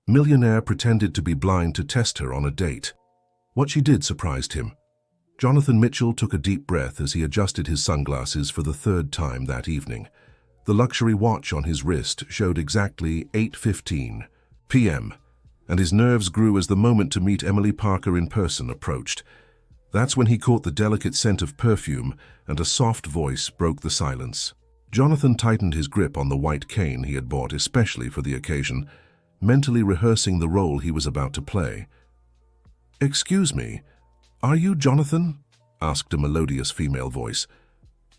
Millionaire pretended to be blind to test her on a date. What she did surprised him. Jonathan Mitchell took a deep breath as he adjusted his sunglasses for the third time that evening. The luxury watch on his wrist showed exactly 8:15 p.m., and his nerves grew as the moment to meet Emily Parker in person approached. That's when he caught the delicate scent of perfume, and a soft voice broke the silence. Jonathan tightened his grip on the white cane he had bought especially for the occasion, mentally rehearsing the role he was about to play. "Excuse me, are you Jonathan?" asked a melodious female voice.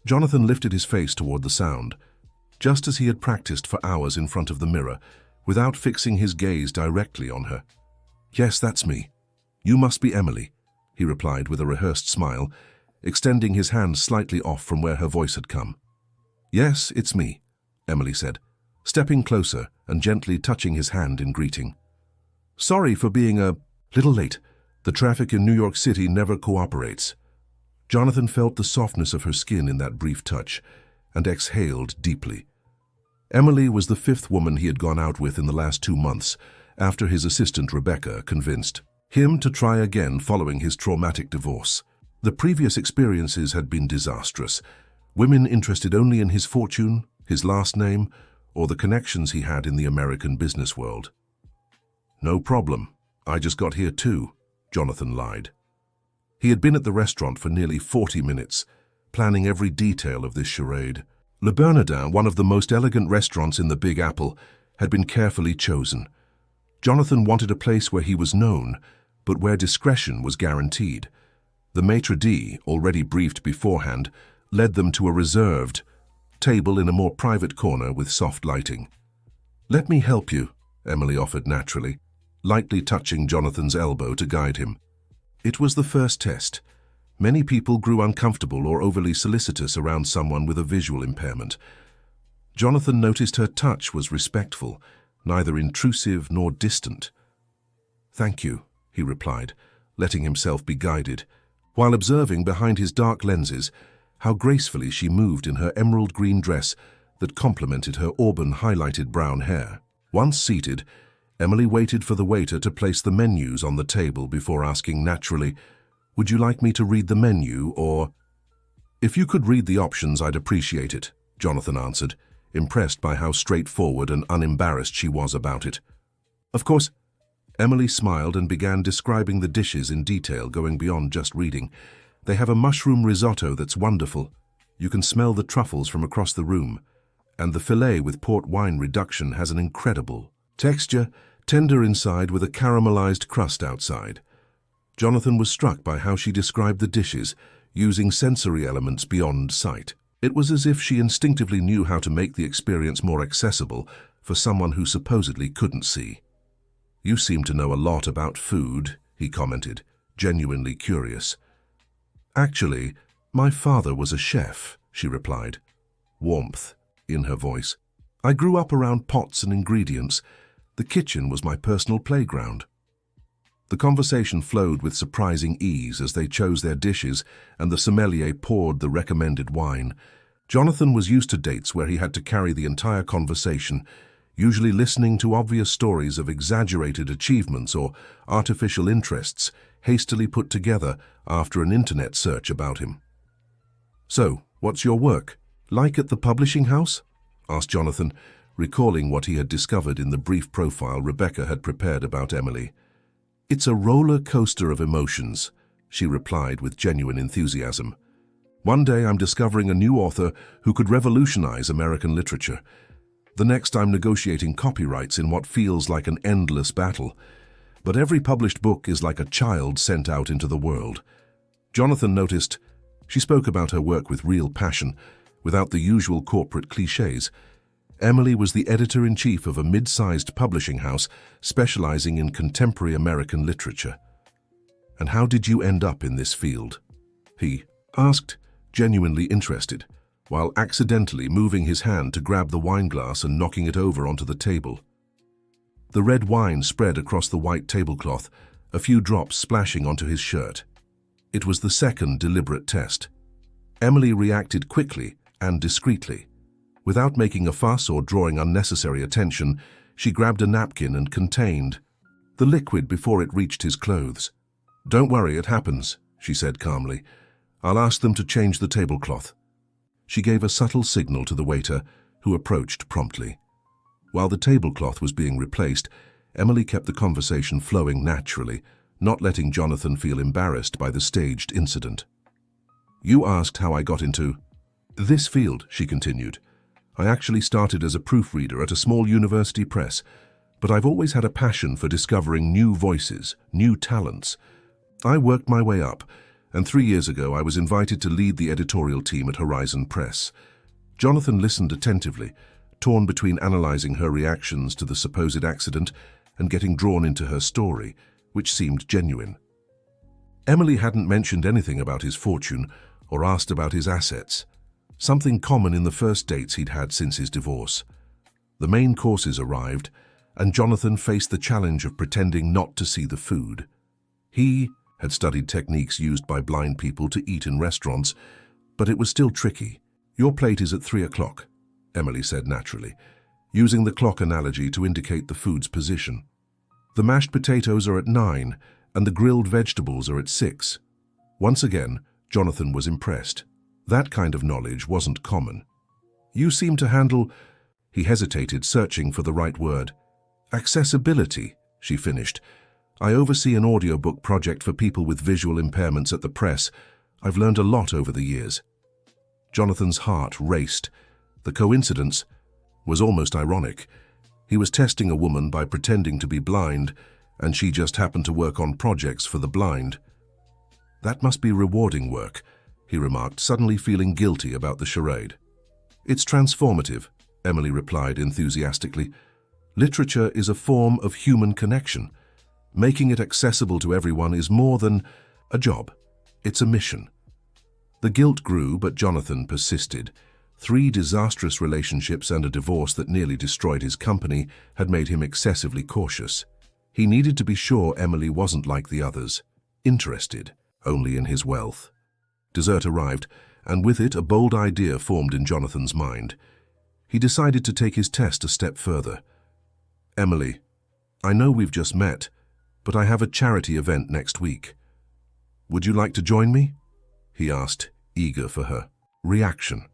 Jonathan lifted his face toward the sound, just as he had practiced for hours in front of the mirror, without fixing his gaze directly on her. "Yes, that's me. You must be Emily," he replied with a rehearsed smile, extending his hand slightly off from where her voice had come. "Yes, it's me," Emily said, stepping closer and gently touching his hand in greeting. "Sorry for being a little late. The traffic in New York City never cooperates." Jonathan felt the softness of her skin in that brief touch and exhaled deeply. Emily was the fifth woman he had gone out with in the last 2 months, after his assistant Rebecca convinced him to try again following his traumatic divorce. The previous experiences had been disastrous. Women interested only in his fortune, his last name, or the connections he had in the American business world. "No problem. I just got here too," Jonathan lied. He had been at the restaurant for nearly 40 minutes, planning every detail of this charade. Le Bernardin, one of the most elegant restaurants in the Big Apple, had been carefully chosen. Jonathan wanted a place where he was known, but where discretion was guaranteed. The maitre d', already briefed beforehand, led them to a reserved table in a more private corner with soft lighting. "Let me help you," Emily offered naturally, lightly touching Jonathan's elbow to guide him. It was the first test. Many people grew uncomfortable or overly solicitous around someone with a visual impairment. Jonathan noticed her touch was respectful, neither intrusive nor distant. "Thank you," he replied, letting himself be guided, while observing behind his dark lenses how gracefully she moved in her emerald green dress that complemented her auburn-highlighted brown hair. Once seated, Emily waited for the waiter to place the menus on the table before asking naturally, "Would you like me to read the menu, or—" "If you could read the options, I'd appreciate it," Jonathan answered, impressed by how straightforward and unembarrassed she was about it. "Of course." Emily smiled and began describing the dishes in detail, going beyond just reading. "They have a mushroom risotto that's wonderful. You can smell the truffles from across the room. And the filet with port wine reduction has an incredible texture, tender inside with a caramelized crust outside." Jonathan was struck by how she described the dishes, using sensory elements beyond sight. It was as if she instinctively knew how to make the experience more accessible for someone who supposedly couldn't see. "You seem to know a lot about food," he commented, genuinely curious. "Actually, my father was a chef," she replied, warmth in her voice. "I grew up around pots and ingredients. The kitchen was my personal playground." The conversation flowed with surprising ease as they chose their dishes and the sommelier poured the recommended wine. Jonathan was used to dates where he had to carry the entire conversation, usually listening to obvious stories of exaggerated achievements or artificial interests hastily put together after an internet search about him. "So, what's your work like at the publishing house?" asked Jonathan, recalling what he had discovered in the brief profile Rebecca had prepared about Emily. "It's a roller coaster of emotions," she replied with genuine enthusiasm. "One day I'm discovering a new author who could revolutionize American literature. The next I'm negotiating copyrights in what feels like an endless battle. But every published book is like a child sent out into the world." Jonathan noticed she spoke about her work with real passion, without the usual corporate cliches. Emily was the editor-in-chief of a mid-sized publishing house specializing in contemporary American literature. "And how did you end up in this field?" he asked, genuinely interested, while accidentally moving his hand to grab the wine glass and knocking it over onto the table. The red wine spread across the white tablecloth, a few drops splashing onto his shirt. It was the second deliberate test. Emily reacted quickly and discreetly. Without making a fuss or drawing unnecessary attention, She grabbed a napkin and contained the liquid before it reached his clothes. "Don't worry, it happens," she said calmly. "I'll ask them to change the tablecloth." She gave a subtle signal to the waiter, who approached promptly. While the tablecloth was being replaced, Emily kept the conversation flowing naturally, not letting Jonathan feel embarrassed by the staged incident. "You asked how I got into this field," she continued. "I actually started as a proofreader at a small university press, but I've always had a passion for discovering new voices, new talents. I worked my way up, and 3 years ago I was invited to lead the editorial team at Horizon Press." Jonathan listened attentively, torn between analyzing her reactions to the supposed accident and getting drawn into her story, which seemed genuine. Emily hadn't mentioned anything about his fortune or asked about his assets, something common in the first dates he'd had since his divorce. The main courses arrived, and Jonathan faced the challenge of pretending not to see the food. He had studied techniques used by blind people to eat in restaurants, but it was still tricky. "Your plate is at 3 o'clock, Emily said naturally, using the clock analogy to indicate the food's position. "The mashed potatoes are at 9, and the grilled vegetables are at 6. Once again, Jonathan was impressed. That kind of knowledge wasn't common. "You seem to handle—" He hesitated, searching for the right word. "Accessibility," she finished. "I oversee an audiobook project for people with visual impairments at the press. I've learned a lot over the years." Jonathan's heart raced. The coincidence was almost ironic. He was testing a woman by pretending to be blind, and she just happened to work on projects for the blind. "That must be rewarding work," he remarked, suddenly feeling guilty about the charade. "It's transformative," Emily replied enthusiastically. "Literature is a form of human connection. Making it accessible to everyone is more than a job. It's a mission." The guilt grew, but Jonathan persisted. 3 disastrous relationships and a divorce that nearly destroyed his company had made him excessively cautious. He needed to be sure Emily wasn't like the others, interested only in his wealth. Dessert arrived, and with it a bold idea formed in Jonathan's mind. He decided to take his test a step further. "Emily, I know we've just met, but I have a charity event next week. Would you like to join me?" he asked, eager for her reaction.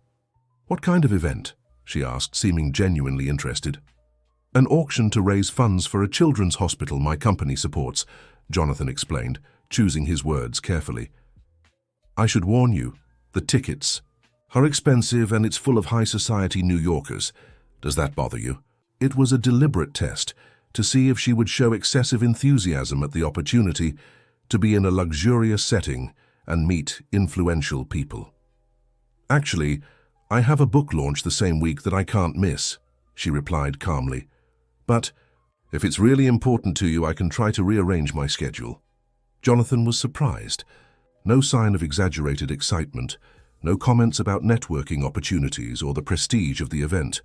"What kind of event?" she asked, seeming genuinely interested. "An auction to raise funds for a children's hospital my company supports," Jonathan explained, choosing his words carefully. "I should warn you, the tickets are expensive and it's full of high society New Yorkers. Does that bother you?" It was a deliberate test to see if she would show excessive enthusiasm at the opportunity to be in a luxurious setting and meet influential people. "Actually, I have a book launch the same week that I can't miss," she replied calmly. "But if it's really important to you, I can try to rearrange my schedule." Jonathan was surprised. No sign of exaggerated excitement, no comments about networking opportunities or the prestige of the event.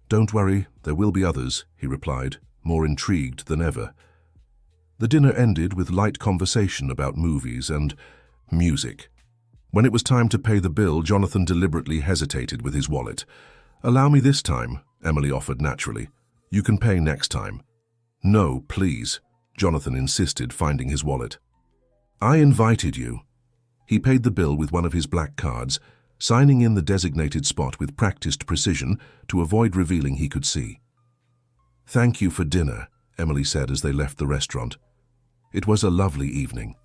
"Don't worry, there will be others," he replied, more intrigued than ever. The dinner ended with light conversation about movies and music. When it was time to pay the bill, Jonathan deliberately hesitated with his wallet. "Allow me this time," Emily offered naturally. "You can pay next time." "No, please," Jonathan insisted, finding his wallet. "I invited you." He paid the bill with one of his black cards, signing in the designated spot with practiced precision to avoid revealing he could see. "Thank you for dinner," Emily said as they left the restaurant. "It was a lovely evening."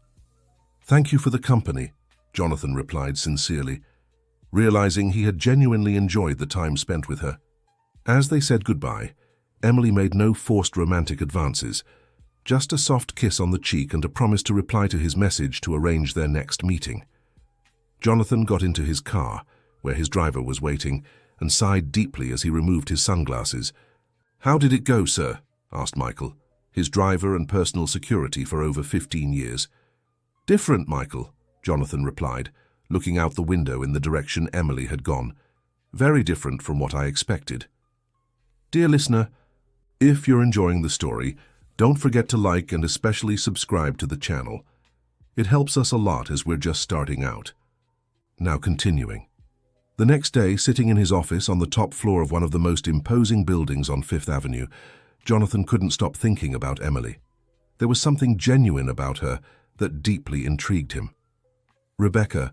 "Thank you for the company," Jonathan replied sincerely, realizing he had genuinely enjoyed the time spent with her. As they said goodbye, Emily made no forced romantic advances, just a soft kiss on the cheek and a promise to reply to his message to arrange their next meeting. Jonathan got into his car, where his driver was waiting, and sighed deeply as he removed his sunglasses. "How did it go, sir?" asked Michael, his driver and personal security for over 15 years. "Different, Michael," Jonathan replied, looking out the window in the direction Emily had gone. "Very different from what I expected." Dear listener, if you're enjoying the story, don't forget to like and especially subscribe to the channel. It helps us a lot as we're just starting out. Now continuing. The next day, sitting in his office on the top floor of one of the most imposing buildings on Fifth Avenue, Jonathan couldn't stop thinking about Emily. There was something genuine about her that deeply intrigued him. "Rebecca,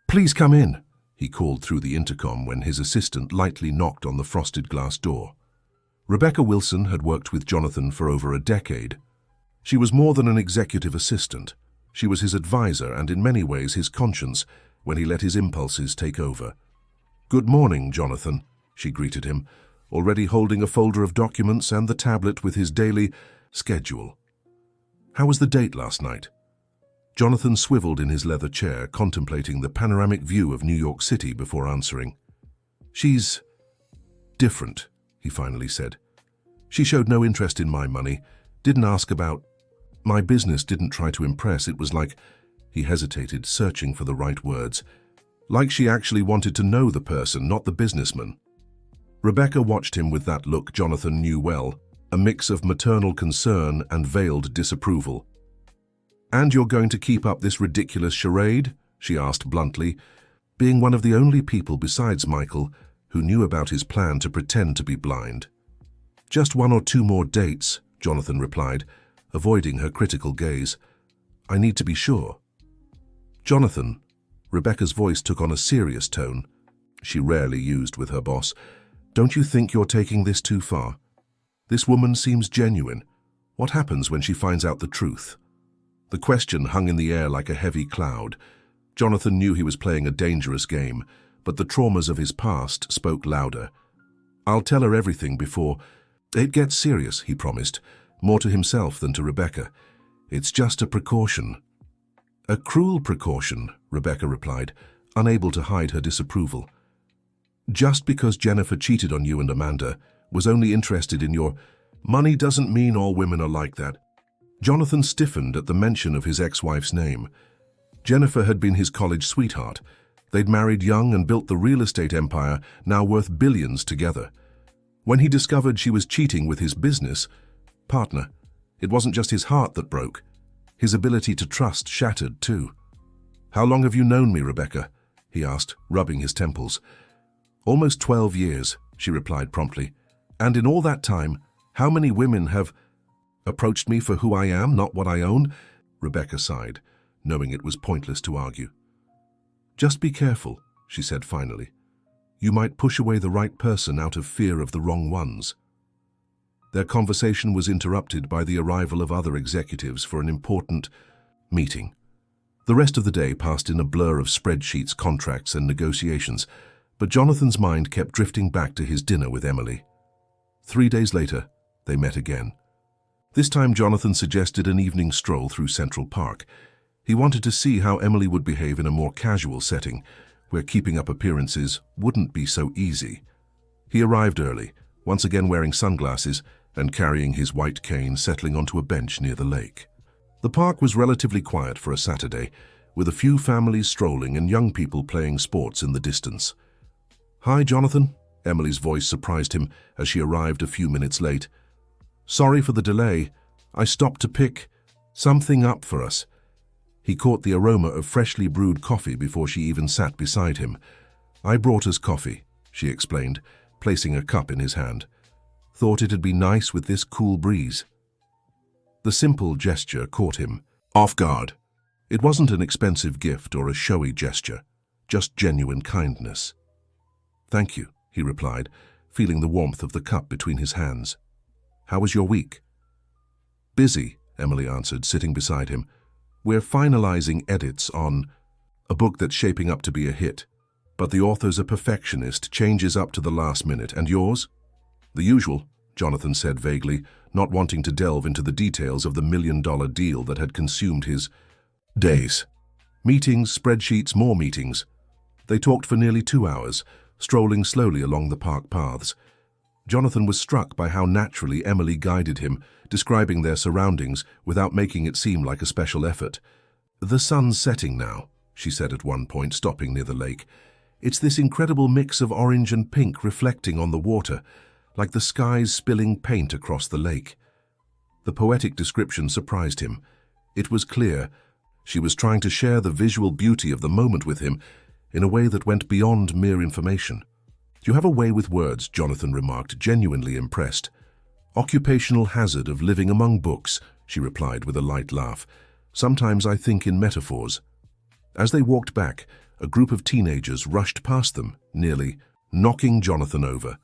please come in," he called through the intercom when his assistant lightly knocked on the frosted glass door. Rebecca Wilson had worked with Jonathan for over a decade. She was more than an executive assistant. She was his advisor and in many ways his conscience when he let his impulses take over. "Good morning, Jonathan," she greeted him, already holding a folder of documents and the tablet with his daily schedule. "How was the date last night?" Jonathan swiveled in his leather chair, contemplating the panoramic view of New York City before answering. "She's different," he finally said. "She showed no interest in my money, didn't ask about my business, didn't try to impress. It was like," he hesitated, searching for the right words, "like she actually wanted to know the person, not the businessman." Rebecca watched him with that look Jonathan knew well, a mix of maternal concern and veiled disapproval. "And you're going to keep up this ridiculous charade?" she asked bluntly, being one of the only people besides Michael who knew about his plan to pretend to be blind. "Just 1 or 2 more dates," Jonathan replied, avoiding her critical gaze. "I need to be sure." "Jonathan," Rebecca's voice took on a serious tone she rarely used with her boss, "don't you think you're taking this too far? This woman seems genuine. What happens when she finds out the truth?" The question hung in the air like a heavy cloud. Jonathan knew he was playing a dangerous game, but the traumas of his past spoke louder. "I'll tell her everything before it gets serious," he promised, more to himself than to Rebecca. "It's just a precaution." "A cruel precaution," Rebecca replied, unable to hide her disapproval. "Just because Jennifer cheated on you and Amanda, was only interested in your money, doesn't mean all women are like that." Jonathan stiffened at the mention of his ex-wife's name. Jennifer had been his college sweetheart. They'd married young and built the real estate empire, now worth billions together. When he discovered she was cheating with his business partner, it wasn't just his heart that broke. His ability to trust shattered too. "How long have you known me, Rebecca?" he asked, rubbing his temples. "Almost 12 years," she replied promptly. "And in all that time, how many women have approached me for who I am, not what I own?" Rebecca sighed, knowing it was pointless to argue. "Just be careful," she said finally. "You might push away the right person out of fear of the wrong ones." Their conversation was interrupted by the arrival of other executives for an important meeting. The rest of the day passed in a blur of spreadsheets, contracts, and negotiations, but Jonathan's mind kept drifting back to his dinner with Emily. 3 days later, they met again. This time Jonathan suggested an evening stroll through Central Park. He wanted to see how Emily would behave in a more casual setting, where keeping up appearances wouldn't be so easy. He arrived early, once again wearing sunglasses and carrying his white cane, settling onto a bench near the lake. The park was relatively quiet for a Saturday, with a few families strolling and young people playing sports in the distance. "Hi, Jonathan," Emily's voice surprised him as she arrived a few minutes late. "Sorry for the delay. I stopped to pick something up for us." He caught the aroma of freshly brewed coffee before she even sat beside him. "I brought us coffee," she explained, placing a cup in his hand. "Thought it'd be nice with this cool breeze." The simple gesture caught him off guard. It wasn't an expensive gift or a showy gesture, just genuine kindness. "Thank you," he replied, feeling the warmth of the cup between his hands. "How was your week?" "Busy," Emily answered, sitting beside him. "We're finalizing edits on a book that's shaping up to be a hit, but the author's a perfectionist, changes up to the last minute. And yours?" "The usual," Jonathan said vaguely, not wanting to delve into the details of the $1 million deal that had consumed his days. Meetings, spreadsheets, more meetings. They talked for nearly 2 hours, strolling slowly along the park paths. Jonathan was struck by how naturally Emily guided him, describing their surroundings without making it seem like a special effort. "The sun's setting now," she said at one point, stopping near the lake. "It's this incredible mix of orange and pink reflecting on the water, like the skies spilling paint across the lake." The poetic description surprised him. It was clear she was trying to share the visual beauty of the moment with him in a way that went beyond mere information. "You have a way with words," Jonathan remarked, genuinely impressed. Occupational hazard of living among books, she replied with a light laugh. Sometimes I think in metaphors. As they walked back, a group of teenagers rushed past them, nearly knocking Jonathan over.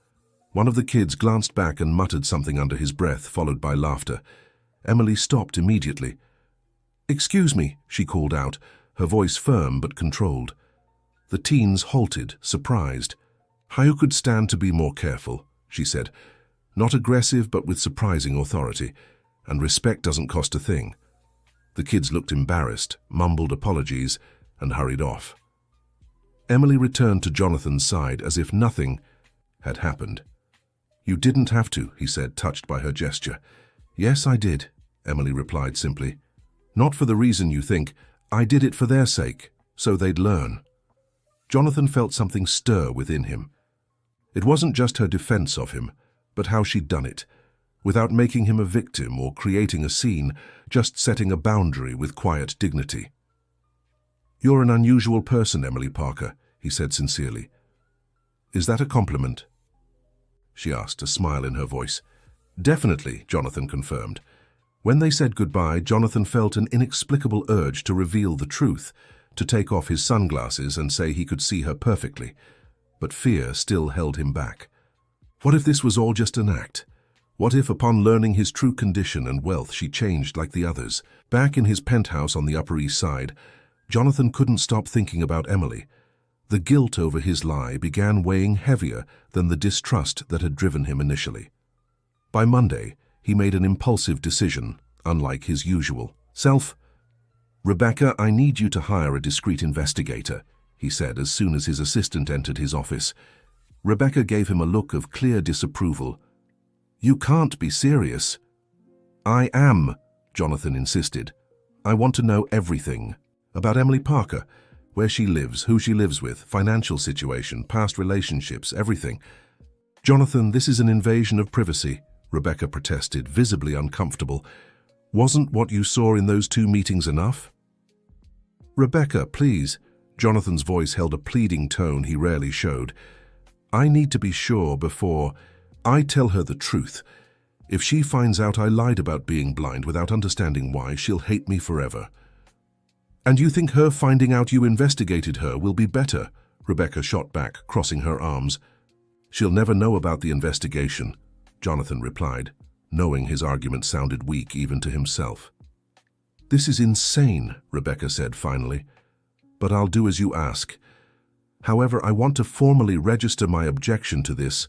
One of the kids glanced back and muttered something under his breath, followed by laughter. Emily stopped immediately. "Excuse me," she called out, her voice firm but controlled. The teens halted, surprised. "You could stand to be more careful," she said. Not aggressive, but with surprising authority. "And respect doesn't cost a thing." The kids looked embarrassed, mumbled apologies, and hurried off. Emily returned to Jonathan's side as if nothing had happened. "You didn't have to," he said, touched by her gesture. "Yes, I did," Emily replied simply. "Not for the reason you think. I did it for their sake, so they'd learn." Jonathan felt something stir within him. It wasn't just her defense of him, but how she'd done it, without making him a victim or creating a scene, just setting a boundary with quiet dignity. "You're an unusual person, Emily Parker," he said sincerely. "Is that a compliment?" she asked, a smile in her voice. "Definitely," Jonathan confirmed. When they said goodbye, Jonathan felt an inexplicable urge to reveal the truth, to take off his sunglasses and say he could see her perfectly. But fear still held him back. What if this was all just an act? What if, upon learning his true condition and wealth, she changed like the others? Back in his penthouse on the Upper East Side, Jonathan couldn't stop thinking about Emily. The guilt over his lie began weighing heavier than the distrust that had driven him initially. By Monday, he made an impulsive decision, unlike his usual self. "Rebecca, I need you to hire a discreet investigator," he said as soon as his assistant entered his office. Rebecca gave him a look of clear disapproval. "You can't be serious." "I am," Jonathan insisted. "I want to know everything. About Emily Parker, where she lives, who she lives with, financial situation, past relationships, everything." "Jonathan, this is an invasion of privacy," Rebecca protested, visibly uncomfortable. "Wasn't what you saw in those 2 meetings enough?" "Rebecca, please." Jonathan's voice held a pleading tone he rarely showed. "I need to be sure before I tell her the truth. If she finds out I lied about being blind without understanding why, she'll hate me forever." "And you think her finding out you investigated her will be better?" Rebecca shot back, crossing her arms. "She'll never know about the investigation," Jonathan replied, knowing his argument sounded weak even to himself. "This is insane," Rebecca said finally. "But I'll do as you ask. However, I want to formally register my objection to this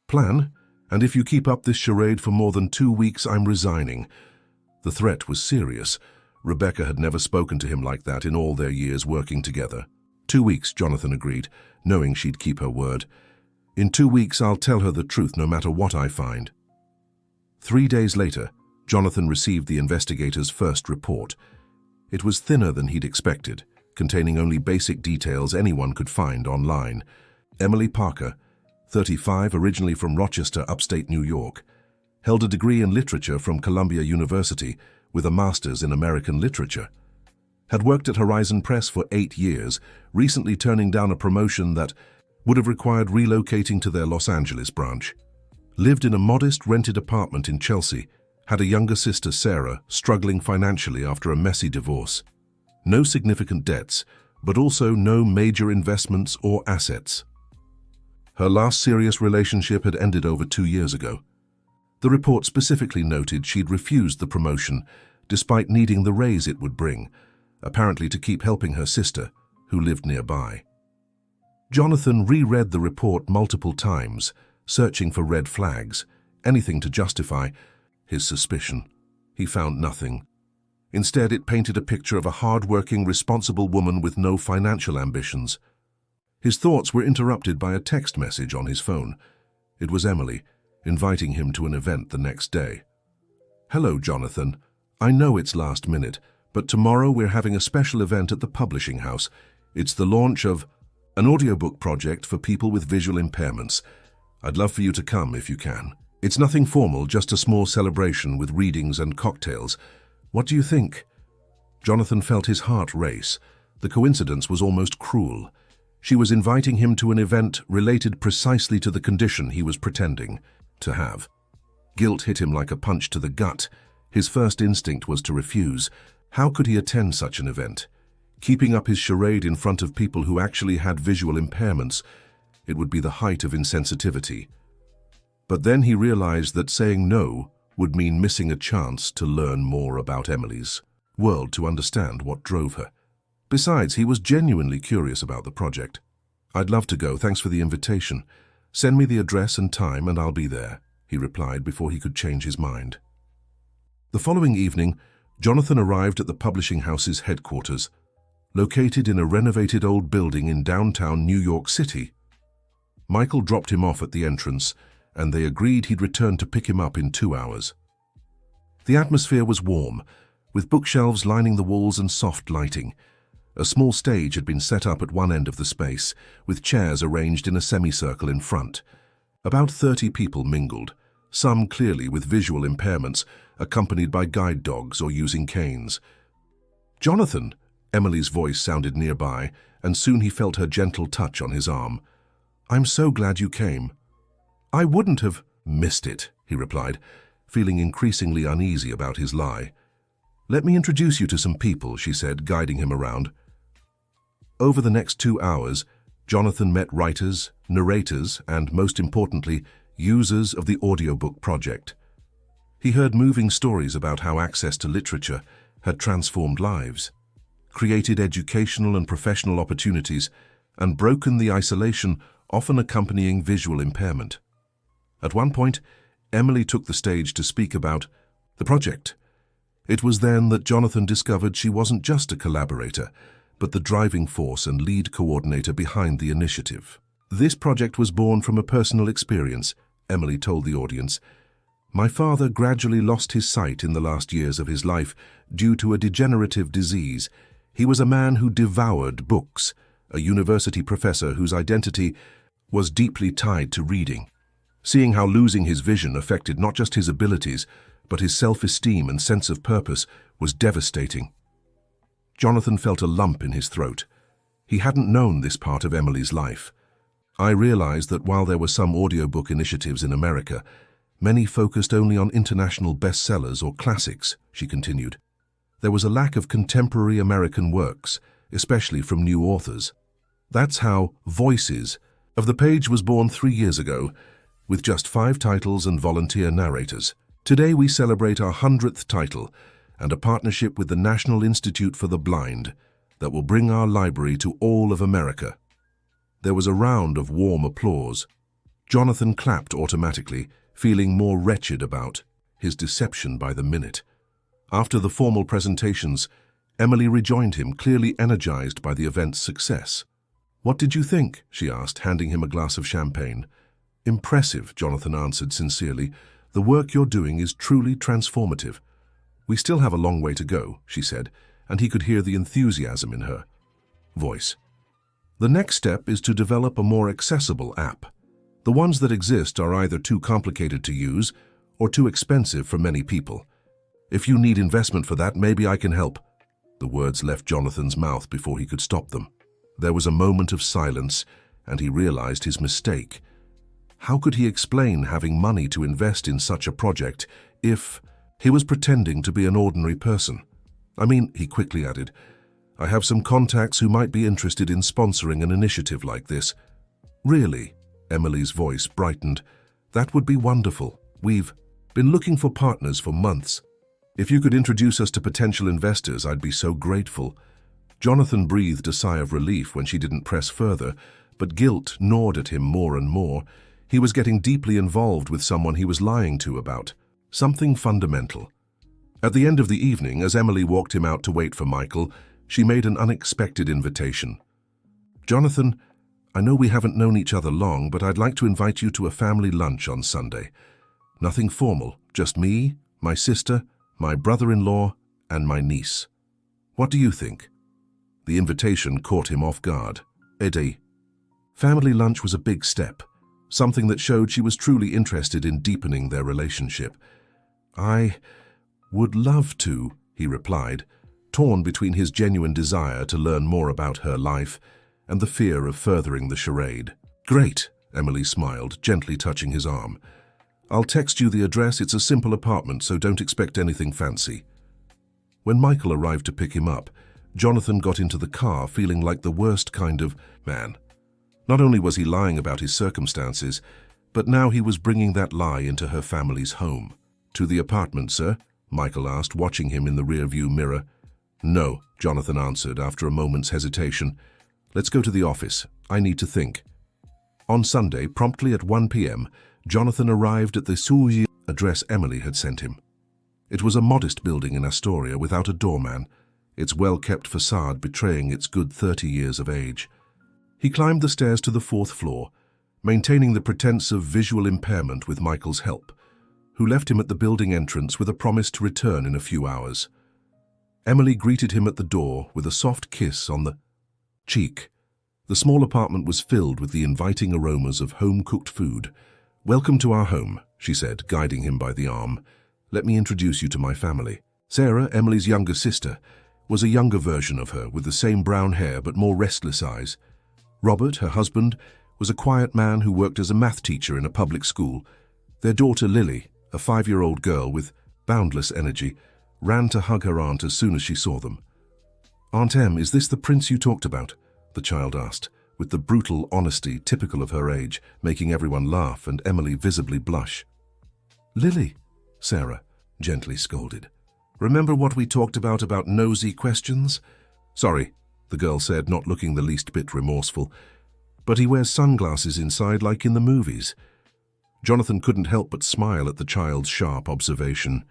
plan, and if you keep up this charade for more than 2 weeks, I'm resigning." The threat was serious. Rebecca had never spoken to him like that in all their years working together. 2 weeks, Jonathan agreed, knowing she'd keep her word. "In 2 weeks, I'll tell her the truth no matter what I find." 3 days later, Jonathan received the investigator's first report. It was thinner than he'd expected, containing only basic details anyone could find online. Emily Parker, 35, originally from Rochester, upstate New York, held a degree in literature from Columbia University with a master's in American literature. Had worked at Horizon Press for 8 years, recently turning down a promotion that would have required relocating to their Los Angeles branch. Lived in a modest rented apartment in Chelsea, had a younger sister, Sarah, struggling financially after a messy divorce. No significant debts, but also no major investments or assets. Her last serious relationship had ended over 2 years ago. The report specifically noted she'd refused the promotion, despite needing the raise it would bring, apparently to keep helping her sister, who lived nearby. Jonathan reread the report multiple times, searching for red flags, anything to justify his suspicion. He found nothing. Instead, it painted a picture of a hard-working, responsible woman with no financial ambitions. His thoughts were interrupted by a text message on his phone. It was Emily, inviting him to an event the next day. "Hello, Jonathan. I know it's last minute, but tomorrow we're having a special event at the publishing house. It's the launch of an audiobook project for people with visual impairments. I'd love for you to come if you can. It's nothing formal, just a small celebration with readings and cocktails. What do you think?" Jonathan felt his heart race. The coincidence was almost cruel. She was inviting him to an event related precisely to the condition he was pretending to have. Guilt hit him like a punch to the gut. His first instinct was to refuse. How could he attend such an event? Keeping up his charade in front of people who actually had visual impairments, it would be the height of insensitivity. But then he realized that saying no would mean missing a chance to learn more about Emily's world, to understand what drove her. Besides, he was genuinely curious about the project. "I'd love to go, thanks for the invitation. Send me the address and time and I'll be there," he replied before he could change his mind. The following evening, Jonathan arrived at the publishing house's headquarters, located in a renovated old building in downtown New York City. Michael dropped him off at the entrance, and they agreed he'd return to pick him up in 2 hours. The atmosphere was warm, with bookshelves lining the walls and soft lighting. A small stage had been set up at one end of the space, with chairs arranged in a semicircle in front. About 30 people mingled, some clearly with visual impairments, accompanied by guide dogs or using canes. "Jonathan!" Emily's voice sounded nearby, and soon he felt her gentle touch on his arm. "I'm so glad you came." "I wouldn't have missed it," he replied, feeling increasingly uneasy about his lie. "Let me introduce you to some people," she said, guiding him around. Over the next 2 hours, Jonathan met writers, narrators, and, most importantly, users of the audiobook project. He heard moving stories about how access to literature had transformed lives, created educational and professional opportunities, and broken the isolation often accompanying visual impairment. At one point, Emily took the stage to speak about the project. It was then that Jonathan discovered she wasn't just a collaborator, but the driving force and lead coordinator behind the initiative. "This project was born from a personal experience," Emily told the audience. "My father gradually lost his sight in the last years of his life due to a degenerative disease. He was a man who devoured books, a university professor whose identity was deeply tied to reading. Seeing how losing his vision affected not just his abilities, but his self-esteem and sense of purpose was devastating." Jonathan felt a lump in his throat. He hadn't known this part of Emily's life. "I realized that while there were some audiobook initiatives in America, many focused only on international bestsellers or classics," she continued. "There was a lack of contemporary American works, especially from new authors. That's how Voices of the Page was born 3 years ago, with just 5 titles and volunteer narrators. Today we celebrate our 100th title and a partnership with the National Institute for the Blind that will bring our library to all of America." There was a round of warm applause. Jonathan clapped automatically, feeling more wretched about his deception by the minute. After the formal presentations, Emily rejoined him, clearly energized by the event's success. "What did you think?" she asked, handing him a glass of champagne. "Impressive," Jonathan answered sincerely. "The work you're doing is truly transformative." "We still have a long way to go," she said, and he could hear the enthusiasm in her voice. "The next step is to develop a more accessible app. The ones that exist are either too complicated to use or too expensive for many people. If you need investment for that, maybe I can help." The words left Jonathan's mouth before he could stop them. There was a moment of silence, and he realized his mistake. How could he explain having money to invest in such a project if he was pretending to be an ordinary person? "I mean," he quickly added, "I have some contacts who might be interested in sponsoring an initiative like this." "Really?" Emily's voice brightened. "That would be wonderful. We've been looking for partners for months. If you could introduce us to potential investors, I'd be so grateful." Jonathan breathed a sigh of relief when she didn't press further, but guilt gnawed at him more and more. He was getting deeply involved with someone he was lying to about something fundamental. At the end of the evening, as Emily walked him out to wait for Michael, she made an unexpected invitation. "Jonathan, I know we haven't known each other long, but I'd like to invite you to a family lunch on Sunday. Nothing formal, just me, my sister, my brother-in-law, and my niece. What do you think?" The invitation caught him off guard. Eddie. Family lunch was a big step, something that showed she was truly interested in deepening their relationship. "I would love to," he replied, torn between his genuine desire to learn more about her life and the fear of furthering the charade. "Great," Emily smiled, gently touching his arm. I'll text you the address. It's a simple apartment, so don't expect anything fancy. When Michael arrived to pick him up, Jonathan got into the car feeling like the worst kind of man. Not only was he lying about his circumstances, but now he was bringing that lie into her family's home. To the apartment, sir? Michael asked, watching him in the rearview mirror. No, Jonathan answered after a moment's hesitation. Let's go to the office. I need to think. On Sunday, promptly at 1 p.m., Jonathan arrived at the Suzy address Emily had sent him. It was a modest building in Astoria without a doorman, its well-kept facade betraying its good 30 years of age. He climbed the stairs to the 4th floor, maintaining the pretense of visual impairment with Michael's help, who left him at the building entrance with a promise to return in a few hours. Emily greeted him at the door with a soft kiss on the cheek. The small apartment was filled with the inviting aromas of home-cooked food. Welcome to our home, she said, guiding him by the arm. Let me introduce you to my family. Sarah, Emily's younger sister, was a younger version of her with the same brown hair but more restless eyes. Robert, her husband, was a quiet man who worked as a math teacher in a public school. Their daughter Lily, a 5-year-old girl with boundless energy, ran to hug her aunt as soon as she saw them. Aunt Em, is this the prince you talked about? The child asked, with the brutal honesty typical of her age, making everyone laugh and Emily visibly blush. Lily, Sarah gently scolded. Remember what we talked about nosy questions? Sorry, the girl said, not looking the least bit remorseful. But he wears sunglasses inside like in the movies. Jonathan couldn't help but smile at the child's sharp observation.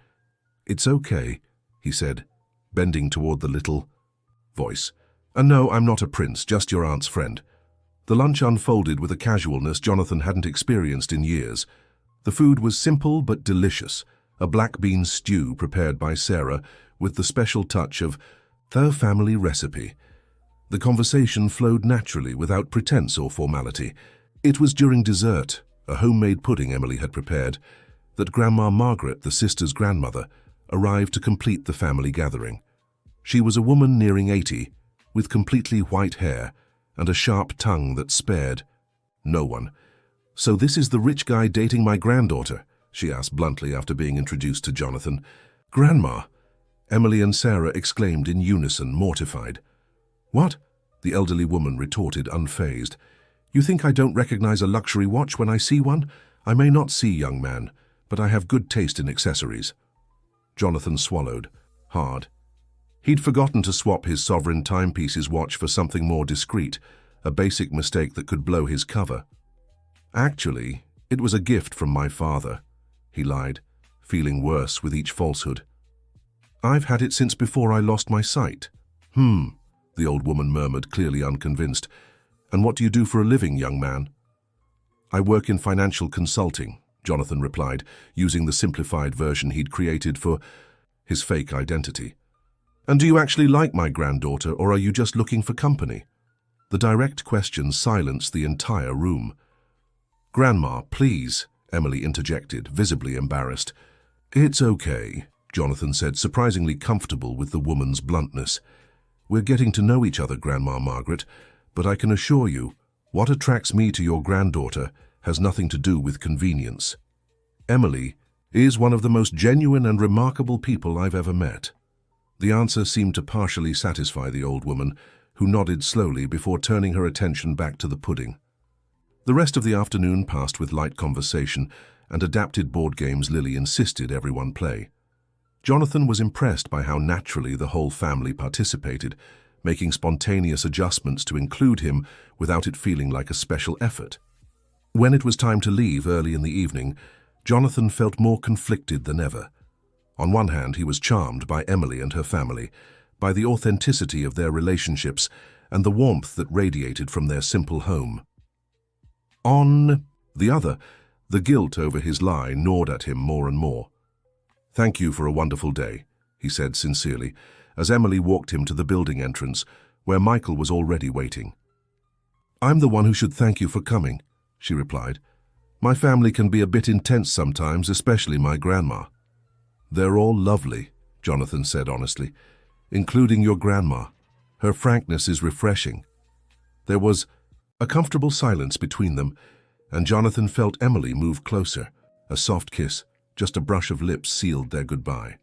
It's okay, he said, bending toward the little voice. And no, I'm not a prince, just your aunt's friend. The lunch unfolded with a casualness Jonathan hadn't experienced in years. The food was simple but delicious, a black bean stew prepared by Sarah with the special touch of the family recipe. The conversation flowed naturally without pretense or formality. It was during dessert, a homemade pudding Emily had prepared, that Grandma Margaret, the sister's grandmother, arrived to complete the family gathering. She was a woman nearing 80, with completely white hair and a sharp tongue that spared no one. So this is the rich guy dating my granddaughter? She asked bluntly after being introduced to Jonathan. Grandma, Emily and Sarah exclaimed in unison, mortified. What? The elderly woman retorted, unfazed. You think I don't recognize a luxury watch when I see one? I may not see, young man, but I have good taste in accessories. Jonathan swallowed, hard. He'd forgotten to swap his sovereign timepieces watch for something more discreet, a basic mistake that could blow his cover. Actually, it was a gift from my father, he lied, feeling worse with each falsehood. I've had it since before I lost my sight. The old woman murmured, clearly unconvinced. And what do you do for a living, young man? I work in financial consulting, Jonathan replied, using the simplified version he'd created for his fake identity. And do you actually like my granddaughter, or are you just looking for company? The direct question silenced the entire room. Grandma, please, Emily interjected, visibly embarrassed. It's okay, Jonathan said, surprisingly comfortable with the woman's bluntness. We're getting to know each other, Grandma Margaret, but I can assure you, what attracts me to your granddaughter has nothing to do with convenience. Emily is one of the most genuine and remarkable people I've ever met. The answer seemed to partially satisfy the old woman, who nodded slowly before turning her attention back to the pudding. The rest of the afternoon passed with light conversation and adapted board games Lily insisted everyone play. Jonathan was impressed by how naturally the whole family participated, making spontaneous adjustments to include him without it feeling like a special effort. When it was time to leave early in the evening, Jonathan felt more conflicted than ever. On one hand, he was charmed by Emily and her family, by the authenticity of their relationships and the warmth that radiated from their simple home. On the other, the guilt over his lie gnawed at him more and more. Thank you for a wonderful day, he said sincerely, as Emily walked him to the building entrance, where Michael was already waiting. I'm the one who should thank you for coming, she replied. My family can be a bit intense sometimes, especially my grandma. They're all lovely, Jonathan said honestly, including your grandma. Her frankness is refreshing. There was a comfortable silence between them, and Jonathan felt Emily move closer, A soft kiss, just a brush of lips sealed their goodbye.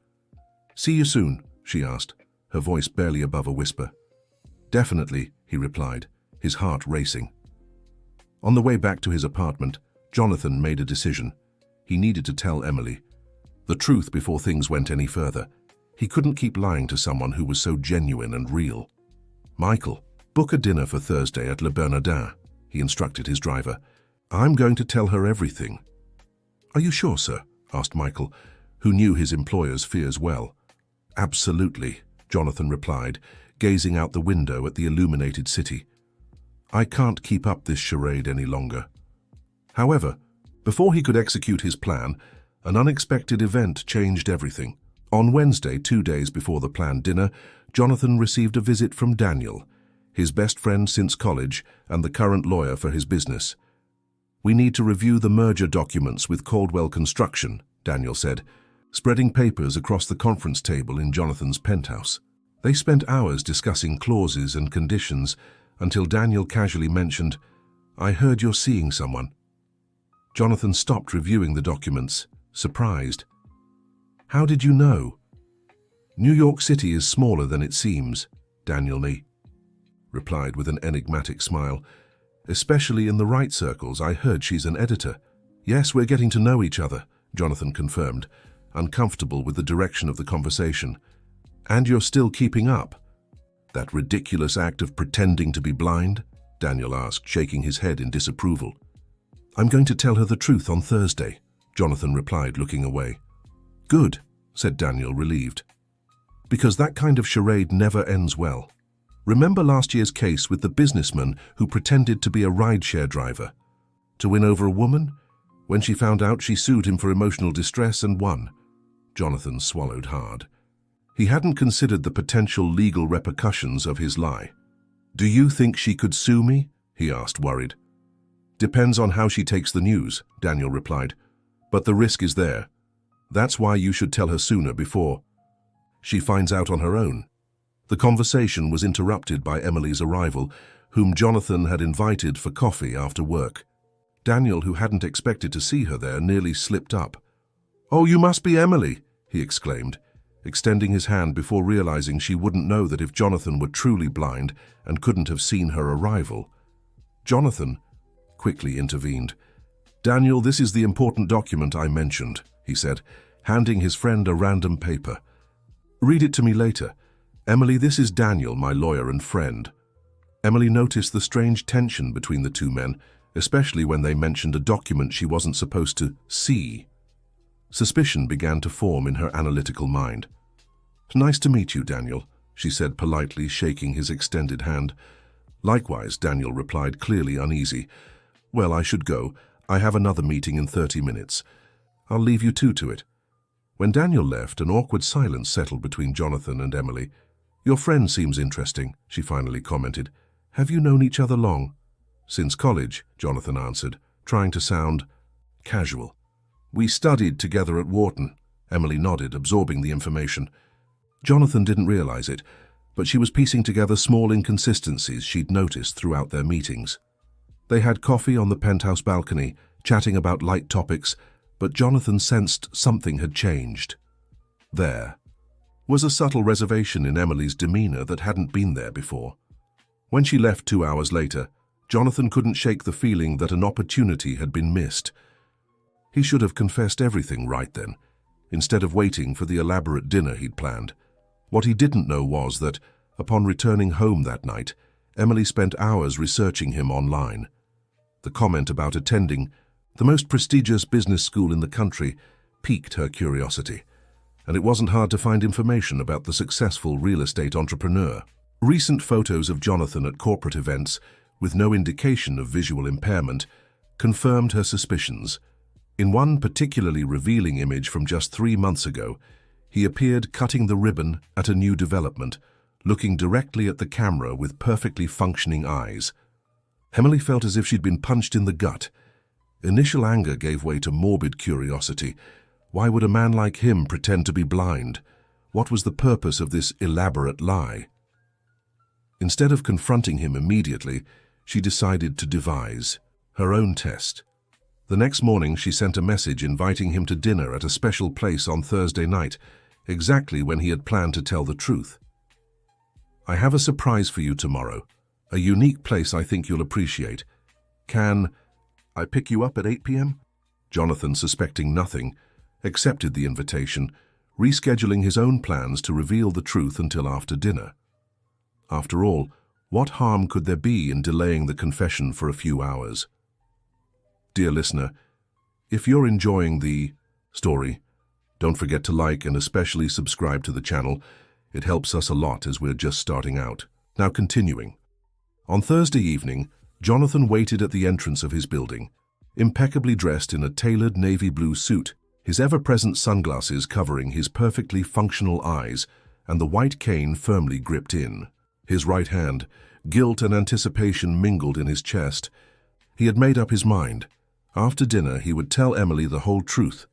"See you soon," she asked, her voice barely above a whisper. "Definitely," he replied, his heart racing. On the way back to his apartment, Jonathan made a decision. He needed to tell Emily the truth before things went any further. He couldn't keep lying to someone who was so genuine and real. "Michael, book a dinner for Thursday at Le Bernardin," he instructed his driver. "I'm going to tell her everything." "Are you sure, sir?" asked Michael, who knew his employer's fears well. "Absolutely," Jonathan replied, gazing out the window at the illuminated city. "I can't keep up this charade any longer." However, before he could execute his plan, an unexpected event changed everything. On Wednesday, 2 days before the planned dinner, Jonathan received a visit from Daniel, his best friend since college and the current lawyer for his business. "We need to review the merger documents with Caldwell Construction," Daniel said, spreading papers across the conference table in Jonathan's penthouse. They spent hours discussing clauses and conditions until Daniel casually mentioned, "I heard you're seeing someone." Jonathan stopped reviewing the documents, surprised. "How did you know?" "New York City is smaller than it seems," Daniel replied with an enigmatic smile. "Especially in the right circles. I heard she's an editor." "Yes, we're getting to know each other," Jonathan confirmed, uncomfortable with the direction of the conversation. "And you're still keeping up?" "That ridiculous act of pretending to be blind?" Daniel asked, shaking his head in disapproval. "I'm going to tell her the truth on Thursday," Jonathan replied, looking away. "Good," said Daniel, relieved. "Because that kind of charade never ends well. Remember last year's case with the businessman who pretended to be a rideshare driver? To win over a woman? When she found out, she sued him for emotional distress and won." Jonathan swallowed hard. He hadn't considered the potential legal repercussions of his lie. "Do you think she could sue me?" he asked, worried. "Depends on how she takes the news," Daniel replied. "But the risk is there. That's why you should tell her sooner before she finds out on her own." The conversation was interrupted by Emily's arrival, whom Jonathan had invited for coffee after work. Daniel, who hadn't expected to see her there, nearly slipped up. "Oh, you must be Emily," he exclaimed, extending his hand before realizing she wouldn't know that if Jonathan were truly blind and couldn't have seen her arrival. Jonathan quickly intervened. "Daniel, this is the important document I mentioned," he said, handing his friend a random paper. "Read it to me later. Emily, this is Daniel, my lawyer and friend." Emily noticed the strange tension between the two men, especially when they mentioned a document she wasn't supposed to see. Suspicion began to form in her analytical mind. "Nice to meet you, Daniel," she said politely, shaking his extended hand. "Likewise," Daniel replied, clearly uneasy. "Well, I should go. I have another meeting in 30 minutes. I'll leave you two to it." When Daniel left, an awkward silence settled between Jonathan and Emily. "Your friend seems interesting," she finally commented. "Have you known each other long?" "Since college," Jonathan answered, trying to sound casual. "We studied together at Wharton." Emily nodded, absorbing the information. Jonathan didn't realize it, but she was piecing together small inconsistencies she'd noticed throughout their meetings. They had coffee on the penthouse balcony, chatting about light topics, but Jonathan sensed something had changed. There was a subtle reservation in Emily's demeanor that hadn't been there before. When she left 2 hours later, Jonathan couldn't shake the feeling that an opportunity had been missed. He should have confessed everything right then, instead of waiting for the elaborate dinner he'd planned. What he didn't know was that, upon returning home that night, Emily spent hours researching him online. The comment about attending the most prestigious business school in the country piqued her curiosity, and it wasn't hard to find information about the successful real estate entrepreneur. Recent photos of Jonathan at corporate events, with no indication of visual impairment, confirmed her suspicions. In one particularly revealing image from just 3 months ago, he appeared cutting the ribbon at a new development, looking directly at the camera with perfectly functioning eyes. Emily felt as if she'd been punched in the gut. Initial anger gave way to morbid curiosity. Why would a man like him pretend to be blind? What was the purpose of this elaborate lie? Instead of confronting him immediately, she decided to devise her own test. The next morning she sent a message inviting him to dinner at a special place on Thursday night, exactly when he had planned to tell the truth. "I have a surprise for you tomorrow, a unique place I think you'll appreciate. Can I pick you up at 8 p.m.? Jonathan, suspecting nothing, accepted the invitation, rescheduling his own plans to reveal the truth until after dinner. After all, what harm could there be in delaying the confession for a few hours? Dear listener, if you're enjoying the story, don't forget to like and especially subscribe to the channel. It helps us a lot as we're just starting out. Now continuing. On Thursday evening, Jonathan waited at the entrance of his building, impeccably dressed in a tailored navy blue suit, his ever-present sunglasses covering his perfectly functional eyes and the white cane firmly gripped in. His right hand, guilt and anticipation mingled in his chest. He had made up his mind. After dinner, he would tell Emily the whole truth.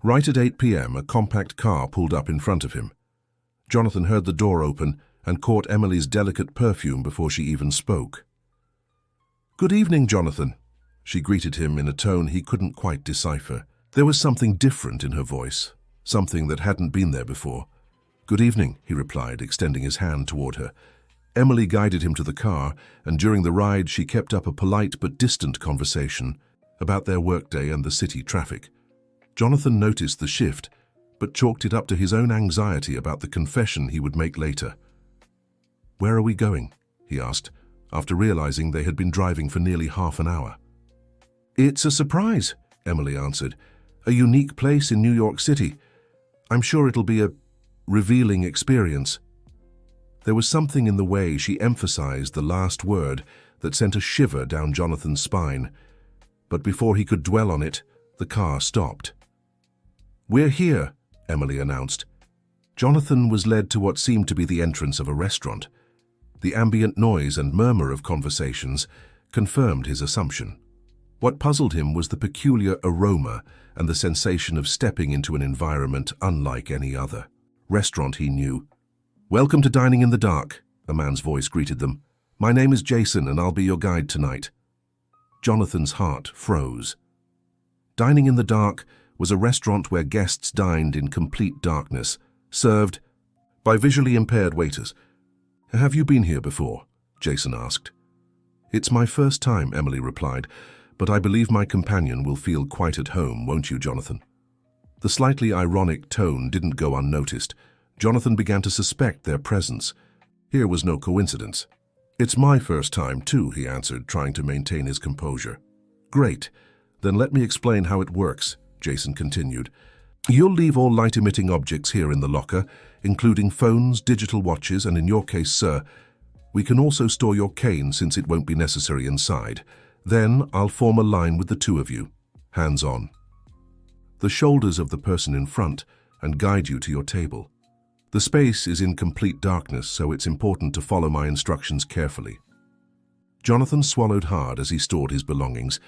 Right at 8 p.m., a compact car pulled up in front of him. Jonathan heard the door open and caught Emily's delicate perfume before she even spoke. "Good evening, Jonathan," she greeted him in a tone he couldn't quite decipher. There was something different in her voice, something that hadn't been there before. "Good evening," he replied, extending his hand toward her. Emily guided him to the car, and during the ride she kept up a polite but distant conversation about their workday and the city traffic. Jonathan noticed the shift, but chalked it up to his own anxiety about the confession he would make later. "Where are we going?" he asked, after realizing they had been driving for nearly half an hour. "It's a surprise," Emily answered. "A unique place in New York City. I'm sure it'll be a revealing experience." There was something in the way she emphasized the last word that sent a shiver down Jonathan's spine. But before he could dwell on it, the car stopped. "We're here," Emily announced. Jonathan was led to what seemed to be the entrance of a restaurant. The ambient noise and murmur of conversations confirmed his assumption. What puzzled him was the peculiar aroma and the sensation of stepping into an environment unlike any other. Restaurant, he knew. "Welcome to Dining in the Dark," a man's voice greeted them. "My name is Jason and I'll be your guide tonight." Jonathan's heart froze. Dining in the Dark was a restaurant where guests dined in complete darkness, served by visually impaired waiters. "Have you been here before?" Jason asked. "It's my first time," Emily replied, "but I believe my companion will feel quite at home, won't you, Jonathan?" The slightly ironic tone didn't go unnoticed. Jonathan began to suspect their presence. Here was no coincidence. "It's my first time, too," he answered, trying to maintain his composure. "Great. Then let me explain how it works," Jason continued. "You'll leave all light-emitting objects here in the locker, including phones, digital watches, and in your case, sir, we can also store your cane since it won't be necessary inside. Then I'll form a line with the two of you, hands on the shoulders of the person in front, and guide you to your table. The space is in complete darkness, so it's important to follow my instructions carefully." Jonathan swallowed hard as he stored his belongings,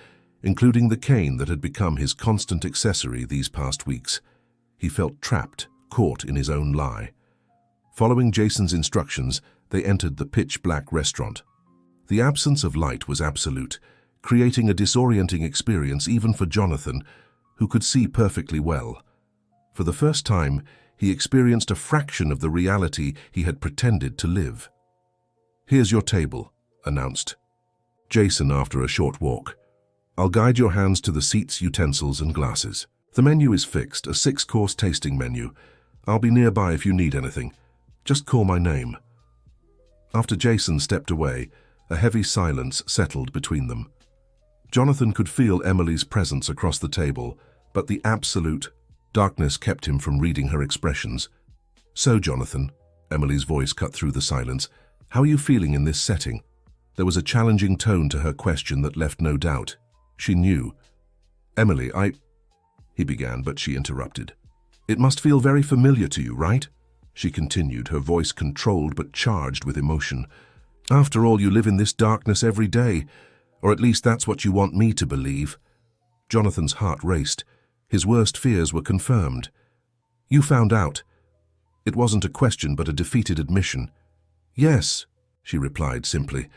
including the cane that had become his constant accessory these past weeks. He felt trapped, caught in his own lie. Following Jason's instructions, they entered the pitch-black restaurant. The absence of light was absolute, creating a disorienting experience even for Jonathan, who could see perfectly well. For the first time, he experienced a fraction of the reality he had pretended to live. "Here's your table," announced Jason after a short walk. "I'll guide your hands to the seats, utensils, and glasses. The menu is fixed, a 6-course tasting menu. I'll be nearby if you need anything. Just call my name." After Jason stepped away, a heavy silence settled between them. Jonathan could feel Emily's presence across the table, but the absolute darkness kept him from reading her expressions. "So, Jonathan," Emily's voice cut through the silence, "how are you feeling in this setting?" There was a challenging tone to her question that left no doubt. She knew. "Emily, he began, but she interrupted. "It must feel very familiar to you, right?" she continued, her voice controlled but charged with emotion. "After all, you live in this darkness every day, or at least that's what you want me to believe." Jonathan's heart raced. His worst fears were confirmed. "You found out." It wasn't a question but a defeated admission. "Yes," she replied simply,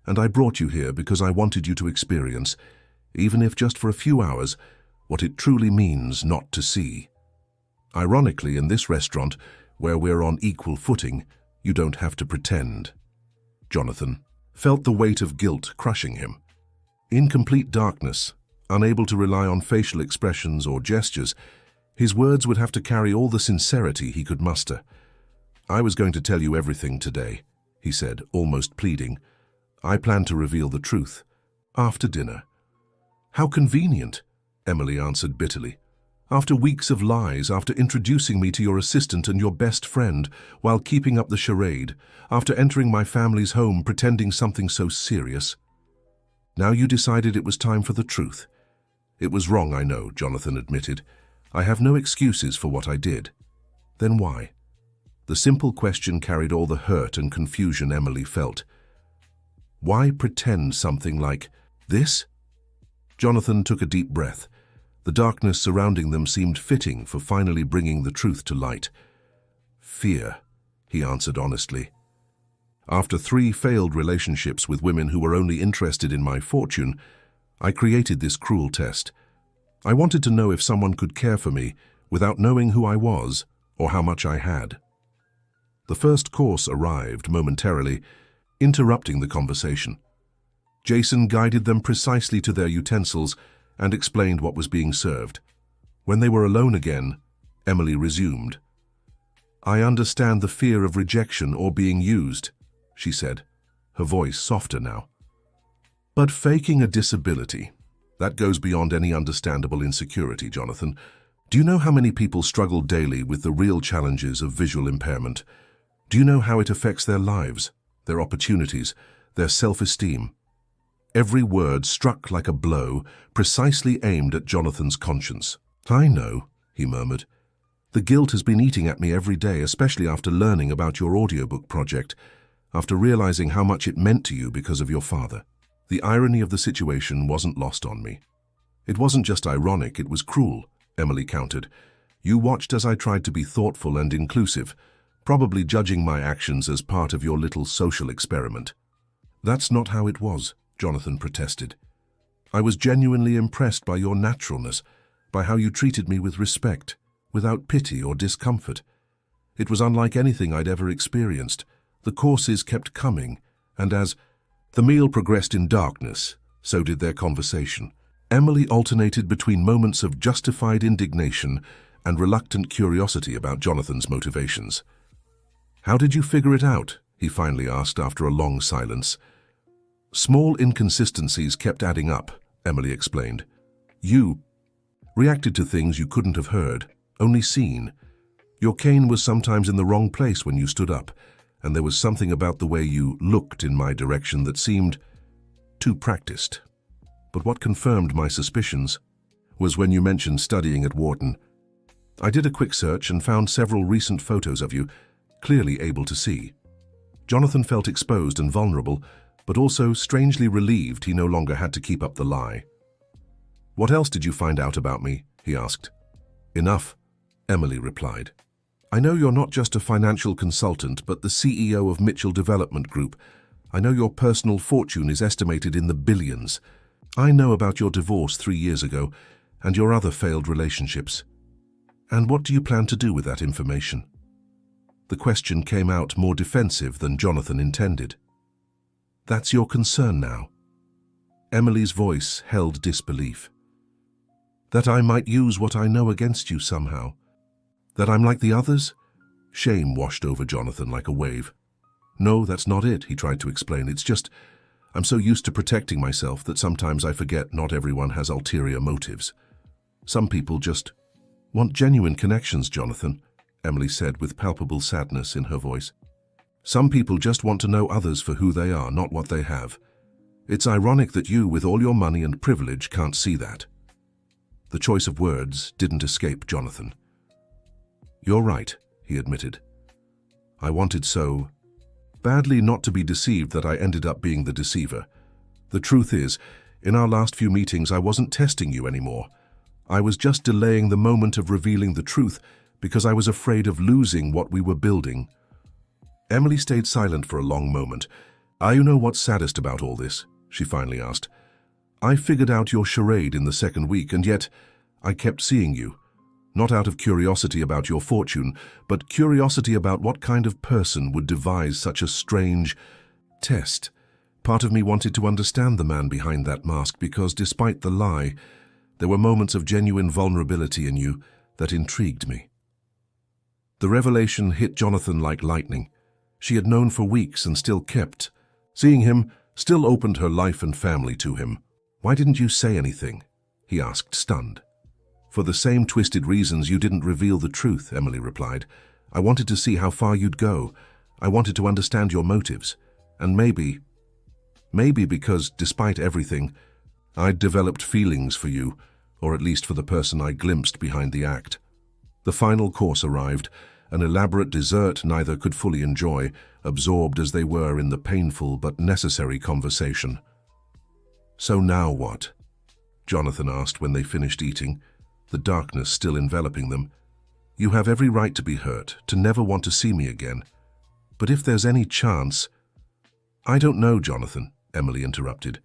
"and I brought you here because I wanted you to experience. even if just for a few hours, what it truly means not to see. Ironically, in this restaurant, where we're on equal footing, you don't have to pretend. Jonathan felt the weight of guilt crushing him. In complete darkness, unable to rely on facial expressions or gestures, his words would have to carry all the sincerity he could muster. "I was going to tell you everything today," he said, almost pleading. "I plan to reveal the truth after dinner." "How convenient," Emily answered bitterly. "After weeks of lies, after introducing me to your assistant and your best friend, while keeping up the charade, after entering my family's home pretending something so serious. Now you decided it was time for the truth." "It was wrong, I know," Jonathan admitted. "I have no excuses for what I did." "Then why?" The simple question carried all the hurt and confusion Emily felt. Why pretend something like this? Jonathan took a deep breath. The darkness surrounding them seemed fitting for finally bringing the truth to light. "Fear," he answered honestly. "After 3 failed relationships with women who were only interested in my fortune, I created this cruel test. I wanted to know if someone could care for me without knowing who I was or how much I had." The first course arrived momentarily, interrupting the conversation. Jason guided them precisely to their utensils and explained what was being served. When they were alone again, Emily resumed. "I understand the fear of rejection or being used," she said, her voice softer now. "But faking a disability, that goes beyond any understandable insecurity, Jonathan. Do you know how many people struggle daily with the real challenges of visual impairment? Do you know how it affects their lives, their opportunities, their self-esteem?" Every word struck like a blow, precisely aimed at Jonathan's conscience. "I know," he murmured. "The guilt has been eating at me every day, especially after learning about your audiobook project, after realizing how much it meant to you because of your father." The irony of the situation wasn't lost on me. "It wasn't just ironic, it was cruel," Emily countered. "You watched as I tried to be thoughtful and inclusive, probably judging my actions as part of your little social experiment." "That's not how it was," Jonathan protested. "I was genuinely impressed by your naturalness, by how you treated me with respect, without pity or discomfort. It was unlike anything I'd ever experienced. The courses kept coming, and as the meal progressed in darkness, so did their conversation. Emily alternated between moments of justified indignation and reluctant curiosity about Jonathan's motivations. "How did you figure it out?" he finally asked after a long silence. "Small inconsistencies kept adding up," Emily explained. "You reacted to things you couldn't have heard, only seen. Your cane was sometimes in the wrong place when you stood up, and there was something about the way you looked in my direction that seemed too practiced. But what confirmed my suspicions was when you mentioned studying at Wharton. I did a quick search and found several recent photos of you, clearly able to see." Jonathan felt exposed and vulnerable, but also strangely relieved he no longer had to keep up the lie. "What else did you find out about me?" he asked. "Enough," Emily replied. "I know you're not just a financial consultant, but the CEO of Mitchell Development Group. I know your personal fortune is estimated in the billions. I know about your divorce 3 years ago and your other failed relationships. And what do you plan to do with that information?" The question came out more defensive than Jonathan intended. "That's your concern now?" Emily's voice held disbelief. "That I might use what I know against you somehow? That I'm like the others?" Shame washed over Jonathan like a wave. "No, that's not it," he tried to explain. "It's just, I'm so used to protecting myself that sometimes I forget not everyone has ulterior motives. Some people just want genuine connections, Jonathan," Emily said with palpable sadness in her voice. "Some people just want to know others for who they are, not what they have. It's ironic that you, with all your money and privilege, can't see that." The choice of words didn't escape Jonathan. "You're right," he admitted. "I wanted so badly not to be deceived that I ended up being the deceiver. The truth is, in our last few meetings I wasn't testing you anymore. I was just delaying the moment of revealing the truth because I was afraid of losing what we were building." Emily stayed silent for a long moment. "You know what's saddest about all this?" she finally asked. I figured out your charade in the second week, and yet I kept seeing you. Not out of curiosity about your fortune, but curiosity about what kind of person would devise such a strange test. Part of me wanted to understand the man behind that mask because, despite the lie, there were moments of genuine vulnerability in you that intrigued me. The revelation hit Jonathan like lightning. She had known for weeks and still kept. Seeing him still opened her life and family to him. "Why didn't you say anything?" he asked, stunned. "For the same twisted reasons you didn't reveal the truth," Emily replied. "I wanted to see how far you'd go. I wanted to understand your motives. And maybe because, despite everything, I'd developed feelings for you, or at least for the person I glimpsed behind the act." The final course arrived, an elaborate dessert neither could fully enjoy, absorbed as they were in the painful but necessary conversation. "So now what?" Jonathan asked when they finished eating, the darkness still enveloping them. "You have every right to be hurt, to never want to see me again. But if there's any chance—" "I don't know, Jonathan," Emily interrupted.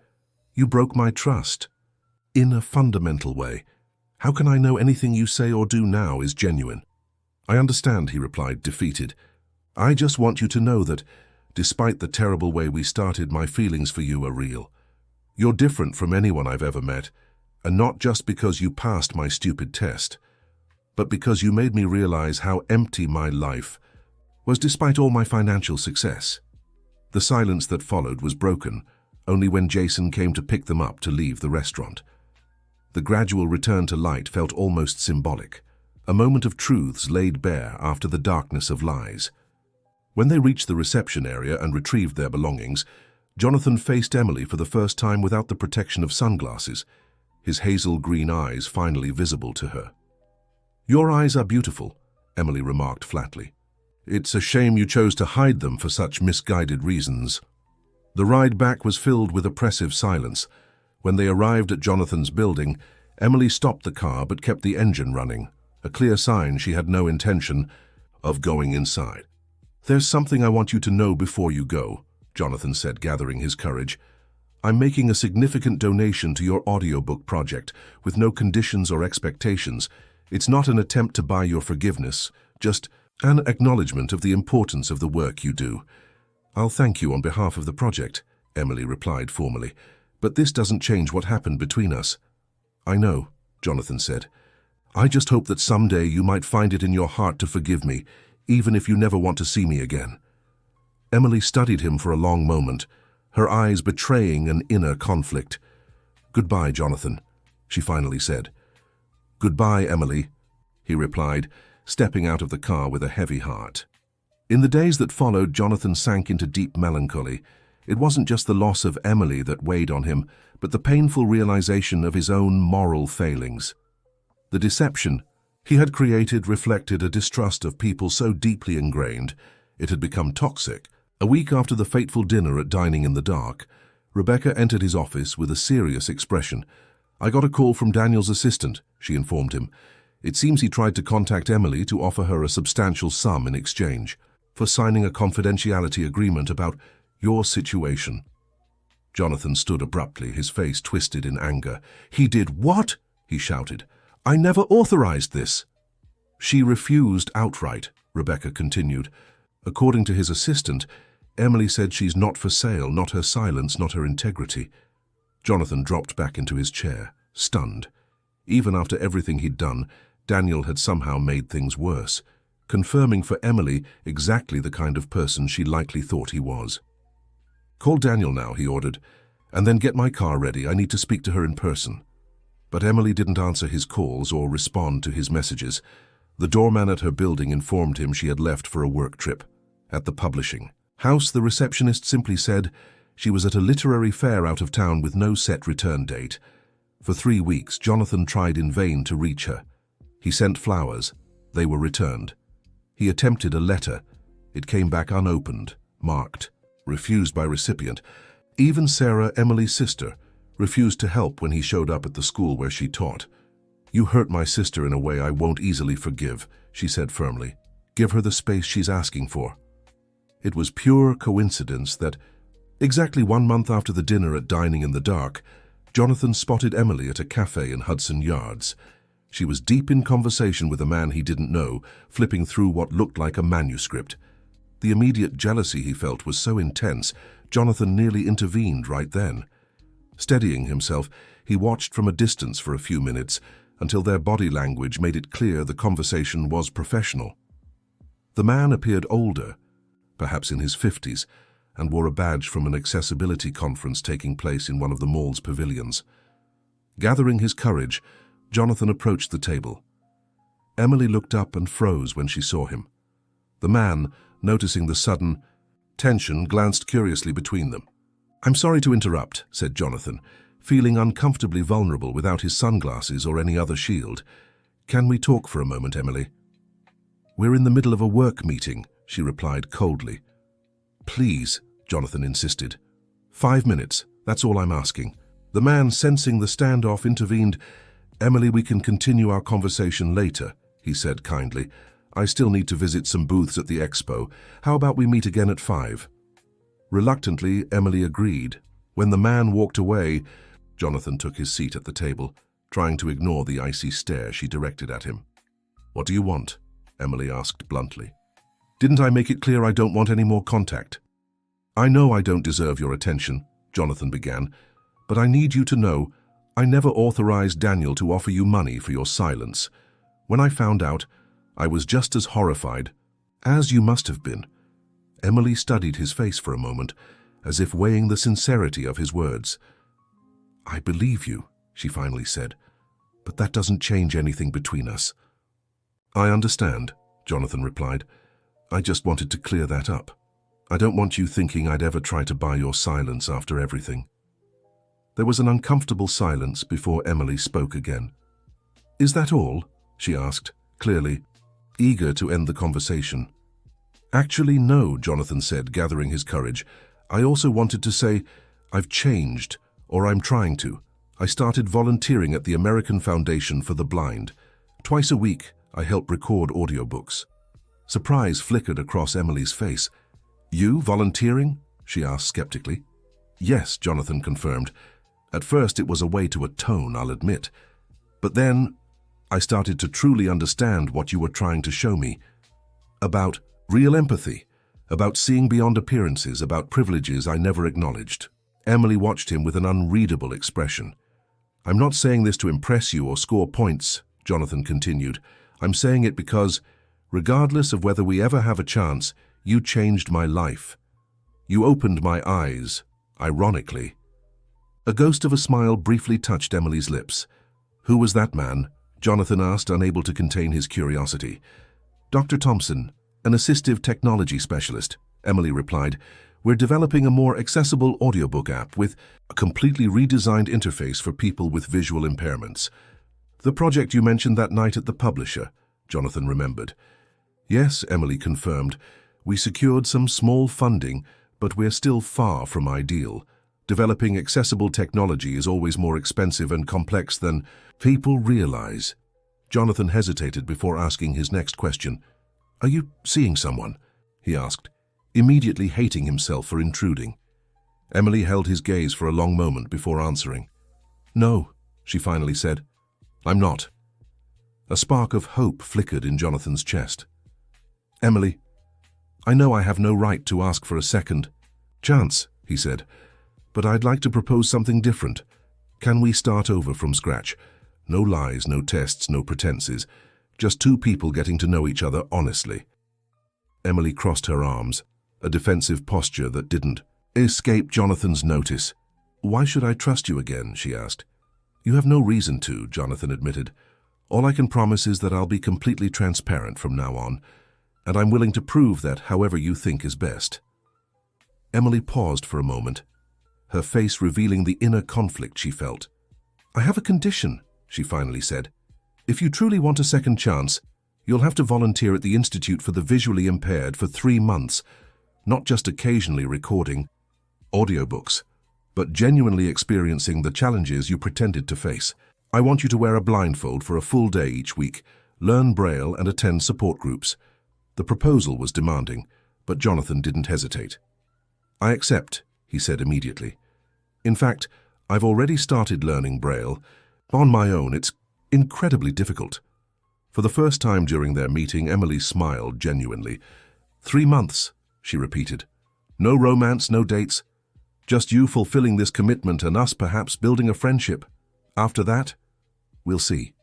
"You broke my trust. In a fundamental way. How can I know anything you say or do now is genuine?" "I understand," he replied, defeated. "I just want you to know that, despite the terrible way we started, my feelings for you are real. You're different from anyone I've ever met, and not just because you passed my stupid test, but because you made me realize how empty my life was despite all my financial success." The silence that followed was broken only when Jason came to pick them up to leave the restaurant. The gradual return to light felt almost symbolic, a moment of truths laid bare after the darkness of lies. When they reached the reception area and retrieved their belongings, Jonathan faced Emily for the first time without the protection of sunglasses, his hazel green eyes finally visible to her. "Your eyes are beautiful," Emily remarked flatly. "It's a shame you chose to hide them for such misguided reasons." The ride back was filled with oppressive silence. When they arrived at Jonathan's building, Emily stopped the car but kept the engine running, a clear sign she had no intention of going inside. "There's something I want you to know before you go," Jonathan said, gathering his courage. "I'm making a significant donation to your audiobook project, with no conditions or expectations. It's not an attempt to buy your forgiveness, just an acknowledgement of the importance of the work you do." "I'll thank you on behalf of the project," Emily replied formally, "but this doesn't change what happened between us." "I know," Jonathan said. "I just hope that someday you might find it in your heart to forgive me, even if you never want to see me again." Emily studied him for a long moment, her eyes betraying an inner conflict. "Goodbye, Jonathan," she finally said. "Goodbye, Emily," he replied, stepping out of the car with a heavy heart. In the days that followed, Jonathan sank into deep melancholy. It wasn't just the loss of Emily that weighed on him, but the painful realization of his own moral failings. The deception he had created reflected a distrust of people so deeply ingrained it had become toxic. A week after the fateful dinner at Dining in the Dark, Rebecca entered his office with a serious expression. "I got a call from Daniel's assistant," she informed him. "It seems he tried to contact Emily to offer her a substantial sum in exchange for signing a confidentiality agreement about your situation." Jonathan stood abruptly, his face twisted in anger. "He did what?" he shouted. "I never authorized this." "She refused outright," Rebecca continued. "According to his assistant, Emily said she's not for sale, not her silence, not her integrity." Jonathan dropped back into his chair, stunned. Even after everything he'd done, Daniel had somehow made things worse, confirming for Emily exactly the kind of person she likely thought he was. "Call Daniel now," he ordered, "and then get my car ready. I need to speak to her in person." But Emily didn't answer his calls or respond to his messages. The doorman at her building informed him she had left for a work trip. At the publishing house, the receptionist simply said she was at a literary fair out of town with no set return date. For 3 weeks, Jonathan tried in vain to reach her. He sent flowers. They were returned. He attempted a letter. It came back unopened, marked, refused by recipient. Even Sarah, Emily's sister, refused to help when he showed up at the school where she taught. "You hurt my sister in a way I won't easily forgive," she said firmly. "Give her the space she's asking for." It was pure coincidence that, exactly 1 month after the dinner at Dining in the Dark, Jonathan spotted Emily at a cafe in Hudson Yards. She was deep in conversation with a man he didn't know, flipping through what looked like a manuscript. The immediate jealousy he felt was so intense, Jonathan nearly intervened right then. Steadying himself, he watched from a distance for a few minutes until their body language made it clear the conversation was professional. The man appeared older, perhaps in his 50s, and wore a badge from an accessibility conference taking place in one of the mall's pavilions. Gathering his courage, Jonathan approached the table. Emily looked up and froze when she saw him. The man, noticing the sudden tension, glanced curiously between them. "I'm sorry to interrupt," said Jonathan, feeling uncomfortably vulnerable without his sunglasses or any other shield. "Can we talk for a moment, Emily?" "We're in the middle of a work meeting," she replied coldly. "Please," Jonathan insisted. "5 minutes, that's all I'm asking." The man, sensing the standoff, intervened. "Emily, we can continue our conversation later," he said kindly. "I still need to visit some booths at the expo. How about we meet again at 5? Reluctantly, Emily agreed. When the man walked away, Jonathan took his seat at the table, trying to ignore the icy stare she directed at him. "What do you want?" Emily asked bluntly. "Didn't I make it clear I don't want any more contact?" "I know I don't deserve your attention," Jonathan began, "but I need you to know I never authorized Daniel to offer you money for your silence. When I found out, I was just as horrified, as you must have been." Emily studied his face for a moment, as if weighing the sincerity of his words. "I believe you," she finally said, "but that doesn't change anything between us." "I understand," Jonathan replied. "I just wanted to clear that up. I don't want you thinking I'd ever try to buy your silence after everything." There was an uncomfortable silence before Emily spoke again. "Is that all?" she asked, clearly eager to end the conversation. "Actually, no," Jonathan said, gathering his courage. "I also wanted to say I've changed, or I'm trying to. I started volunteering at the American Foundation for the Blind. Twice a week, I help record audiobooks." Surprise flickered across Emily's face. "You volunteering?" she asked skeptically. "Yes," Jonathan confirmed. "At first it was a way to atone, I'll admit. But then I started to truly understand what you were trying to show me. About real empathy, about seeing beyond appearances, about privileges I never acknowledged." Emily watched him with an unreadable expression. "I'm not saying this to impress you or score points," Jonathan continued. "I'm saying it because, regardless of whether we ever have a chance, you changed my life. You opened my eyes, ironically." A ghost of a smile briefly touched Emily's lips. "Who was that man?" Jonathan asked, unable to contain his curiosity. "Dr. Thompson, an assistive technology specialist," Emily replied. "We're developing a more accessible audiobook app with a completely redesigned interface for people with visual impairments." "The project you mentioned that night at the publisher," Jonathan remembered. "Yes," Emily confirmed. "We secured some small funding, but we're still far from ideal. Developing accessible technology is always more expensive and complex than people realize." Jonathan hesitated before asking his next question. "Are you seeing someone?" he asked, immediately hating himself for intruding. Emily held his gaze for a long moment before answering. "No," she finally said. "I'm not." A spark of hope flickered in Jonathan's chest. "Emily, I know I have no right to ask for a second chance," he said, "but I'd like to propose something different. Can we start over from scratch? No lies, no tests, no pretenses. Just two people getting to know each other honestly." Emily crossed her arms, a defensive posture that didn't escape Jonathan's notice. "Why should I trust you again?" she asked. "You have no reason to," Jonathan admitted. "All I can promise is that I'll be completely transparent from now on, and I'm willing to prove that however you think is best." Emily paused for a moment, her face revealing the inner conflict she felt. "I have a condition," she finally said. "If you truly want a second chance, you'll have to volunteer at the Institute for the Visually Impaired for 3 months, not just occasionally recording audiobooks, but genuinely experiencing the challenges you pretended to face. I want you to wear a blindfold for a full day each week, learn Braille and attend support groups." The proposal was demanding, but Jonathan didn't hesitate. "I accept," he said immediately. "In fact, I've already started learning Braille. On my own, it's incredibly difficult. For the first time during their meeting, Emily smiled genuinely. 3 months, she repeated. No romance, no dates. Just you fulfilling this commitment and us perhaps building a friendship. After that, we'll see.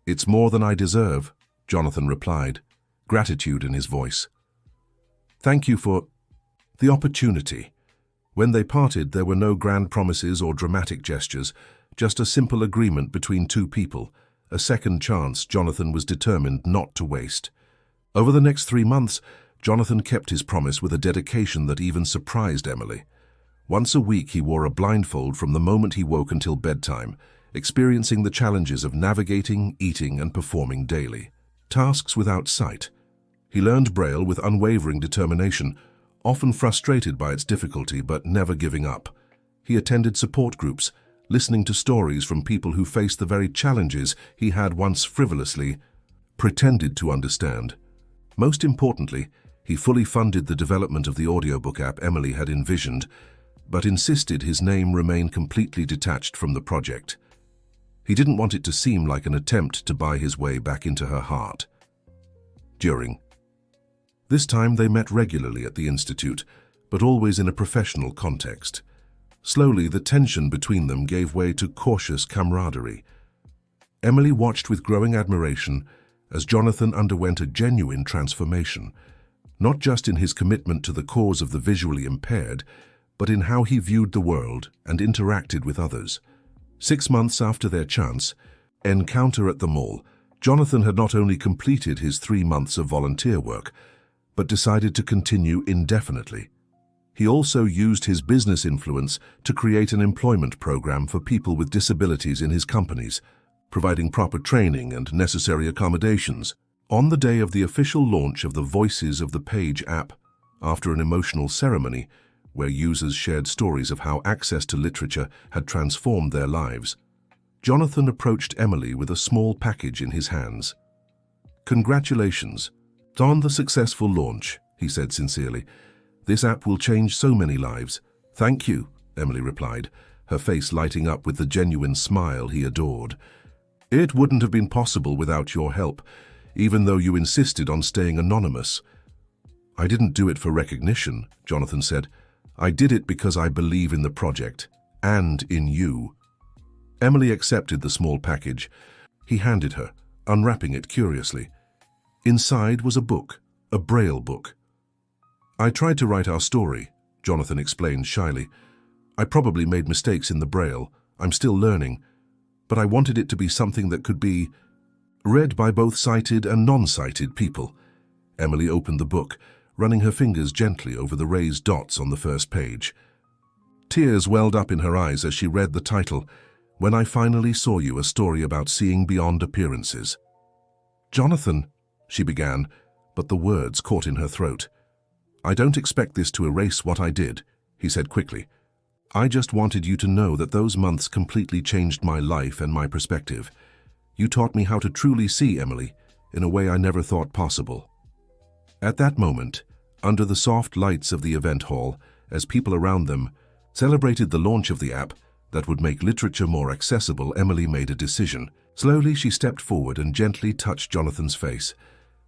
It's more than I deserve, Jonathan replied, gratitude in his voice. Thank you for the opportunity. When they parted, there were no grand promises or dramatic gestures, just a simple agreement between two people, a second chance Jonathan was determined not to waste. Over the next 3 months, Jonathan kept his promise with a dedication that even surprised Emily. Once a week he wore a blindfold from the moment he woke until bedtime, experiencing the challenges of navigating, eating, and performing daily. Tasks without sight. He learned Braille with unwavering determination, often frustrated by its difficulty but never giving up. He attended support groups, listening to stories from people who faced the very challenges he had once frivolously pretended to understand. Most importantly, he fully funded the development of the audiobook app Emily had envisioned, but insisted his name remain completely detached from the project. He didn't want it to seem like an attempt to buy his way back into her heart. This time they met regularly at the Institute, but always in a professional context. Slowly, the tension between them gave way to cautious camaraderie. Emily watched with growing admiration as Jonathan underwent a genuine transformation, not just in his commitment to the cause of the visually impaired, but in how he viewed the world and interacted with others. 6 months after their chance encounter at the mall, Jonathan had not only completed his 3 months of volunteer work, but decided to continue indefinitely. He also used his business influence to create an employment program for people with disabilities in his companies, providing proper training and necessary accommodations. On the day of the official launch of the Voices of the Page app, after an emotional ceremony where users shared stories of how access to literature had transformed their lives, Jonathan approached Emily with a small package in his hands. "Congratulations on the successful launch," he said sincerely. "This app will change so many lives." "Thank you," Emily replied, her face lighting up with the genuine smile he adored. "It wouldn't have been possible without your help, even though you insisted on staying anonymous." "I didn't do it for recognition," Jonathan said. "I did it because I believe in the project, and in you." Emily accepted the small package. He handed her, unwrapping it curiously. Inside was a book, a Braille book. "I tried to write our story," Jonathan explained shyly. "I probably made mistakes in the Braille. I'm still learning. But I wanted it to be something that could be read by both sighted and non-sighted people." Emily opened the book, running her fingers gently over the raised dots on the first page. Tears welled up in her eyes as she read the title, "When I Finally Saw You, a Story About Seeing Beyond Appearances." "Jonathan," she began, but the words caught in her throat. "I don't expect this to erase what I did," he said quickly. "I just wanted you to know that those months completely changed my life and my perspective. You taught me how to truly see Emily in a way I never thought possible." At that moment, under the soft lights of the event hall, as people around them celebrated the launch of the app that would make literature more accessible, Emily made a decision. Slowly, she stepped forward and gently touched Jonathan's face.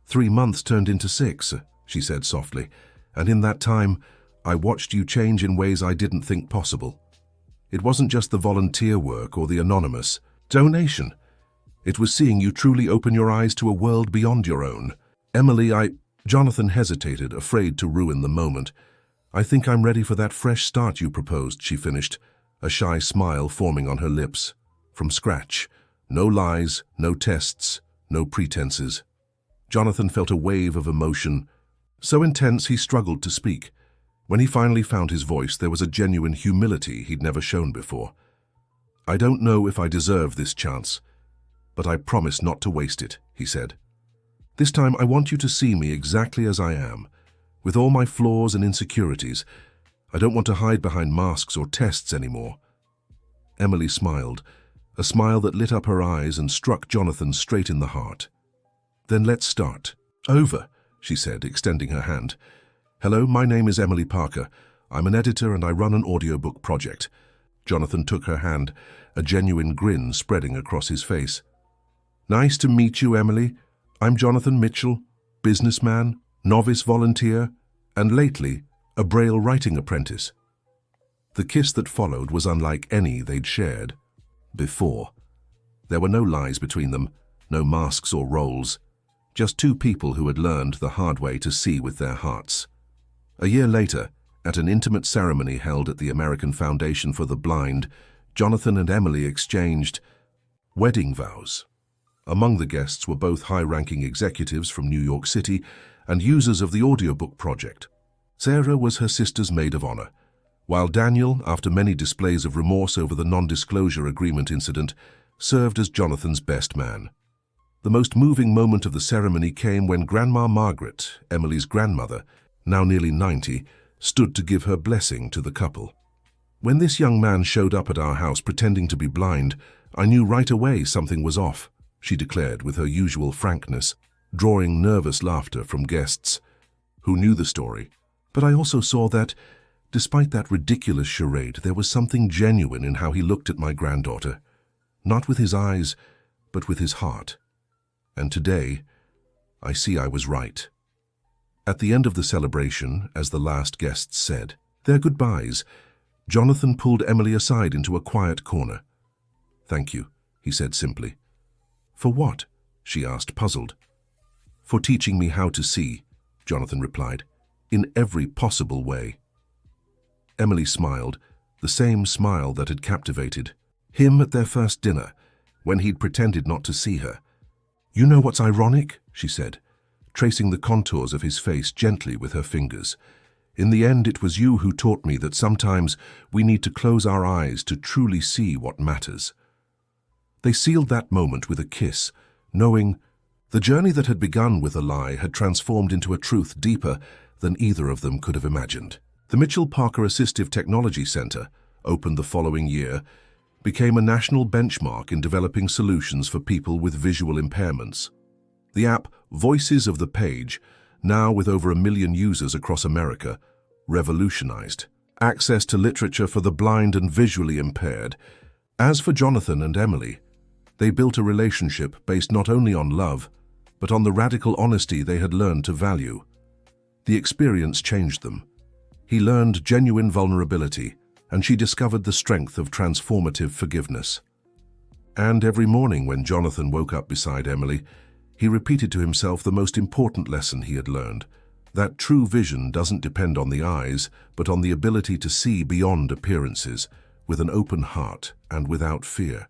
3 months turned into 6, she said softly, "and in that time, I watched you change in ways I didn't think possible. It wasn't just the volunteer work or the anonymous donation. It was seeing you truly open your eyes to a world beyond your own." "Emily, Jonathan hesitated, afraid to ruin the moment. "I think I'm ready for that fresh start you proposed," she finished, a shy smile forming on her lips. "From scratch. No lies, no tests, no pretenses." Jonathan felt a wave of emotion, so intense he struggled to speak. When he finally found his voice, there was a genuine humility he'd never shown before. "I don't know if I deserve this chance, but I promise not to waste it," he said. "This time I want you to see me exactly as I am, with all my flaws and insecurities. I don't want to hide behind masks or tests anymore." Emily smiled, a smile that lit up her eyes and struck Jonathan straight in the heart. "Then let's start." "Over," she said, extending her hand. "Hello, my name is Emily Parker. I'm an editor and I run an audiobook project. Jonathan took her hand, a genuine grin spreading across his face. "Nice to meet you, Emily. I'm Jonathan Mitchell, businessman, novice volunteer, and lately, a Braille writing apprentice." The kiss that followed was unlike any they'd shared before. There were no lies between them, no masks or roles, just two people who had learned the hard way to see with their hearts. A year later, at an intimate ceremony held at the American Foundation for the Blind, Jonathan and Emily exchanged wedding vows. Among the guests were both high-ranking executives from New York City and users of the audiobook project. Sarah was her sister's maid of honor, while Daniel, after many displays of remorse over the non-disclosure agreement incident, served as Jonathan's best man. The most moving moment of the ceremony came when Grandma Margaret, Emily's grandmother, now nearly 90, stood to give her blessing to the couple. "When this young man showed up at our house pretending to be blind, I knew right away something was off," she declared with her usual frankness, drawing nervous laughter from guests who knew the story. "But I also saw that, despite that ridiculous charade, there was something genuine in how he looked at my granddaughter. Not with his eyes, but with his heart. And today, I see I was right." At the end of the celebration, as the last guests said their goodbyes, Jonathan pulled Emily aside into a quiet corner. "Thank you," he said simply. "For what?" she asked, puzzled. "For teaching me how to see," Jonathan replied, "in every possible way." Emily smiled, the same smile that had captivated him at their first dinner, when he'd pretended not to see her. "You know what's ironic?" she said, tracing the contours of his face gently with her fingers. "In the end, it was you who taught me that sometimes we need to close our eyes to truly see what matters." They sealed that moment with a kiss, knowing the journey that had begun with a lie had transformed into a truth deeper than either of them could have imagined. The Mitchell-Parker Assistive Technology Center, opened the following year, became a national benchmark in developing solutions for people with visual impairments. The app Voices of the Page, now with over 1 million users across America, revolutionized access to literature for the blind and visually impaired. As for Jonathan and Emily, they built a relationship based not only on love, but on the radical honesty they had learned to value. The experience changed them. He learned genuine vulnerability, and she discovered the strength of transformative forgiveness. And every morning when Jonathan woke up beside Emily, he repeated to himself the most important lesson he had learned, that true vision doesn't depend on the eyes, but on the ability to see beyond appearances, with an open heart and without fear.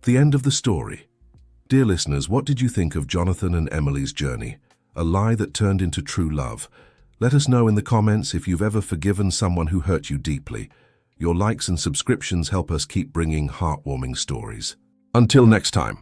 The end of the story. Dear listeners, what did you think of Jonathan and Emily's journey? A lie that turned into true love. Let us know in the comments if you've ever forgiven someone who hurt you deeply. Your likes and subscriptions help us keep bringing heartwarming stories. Until next time.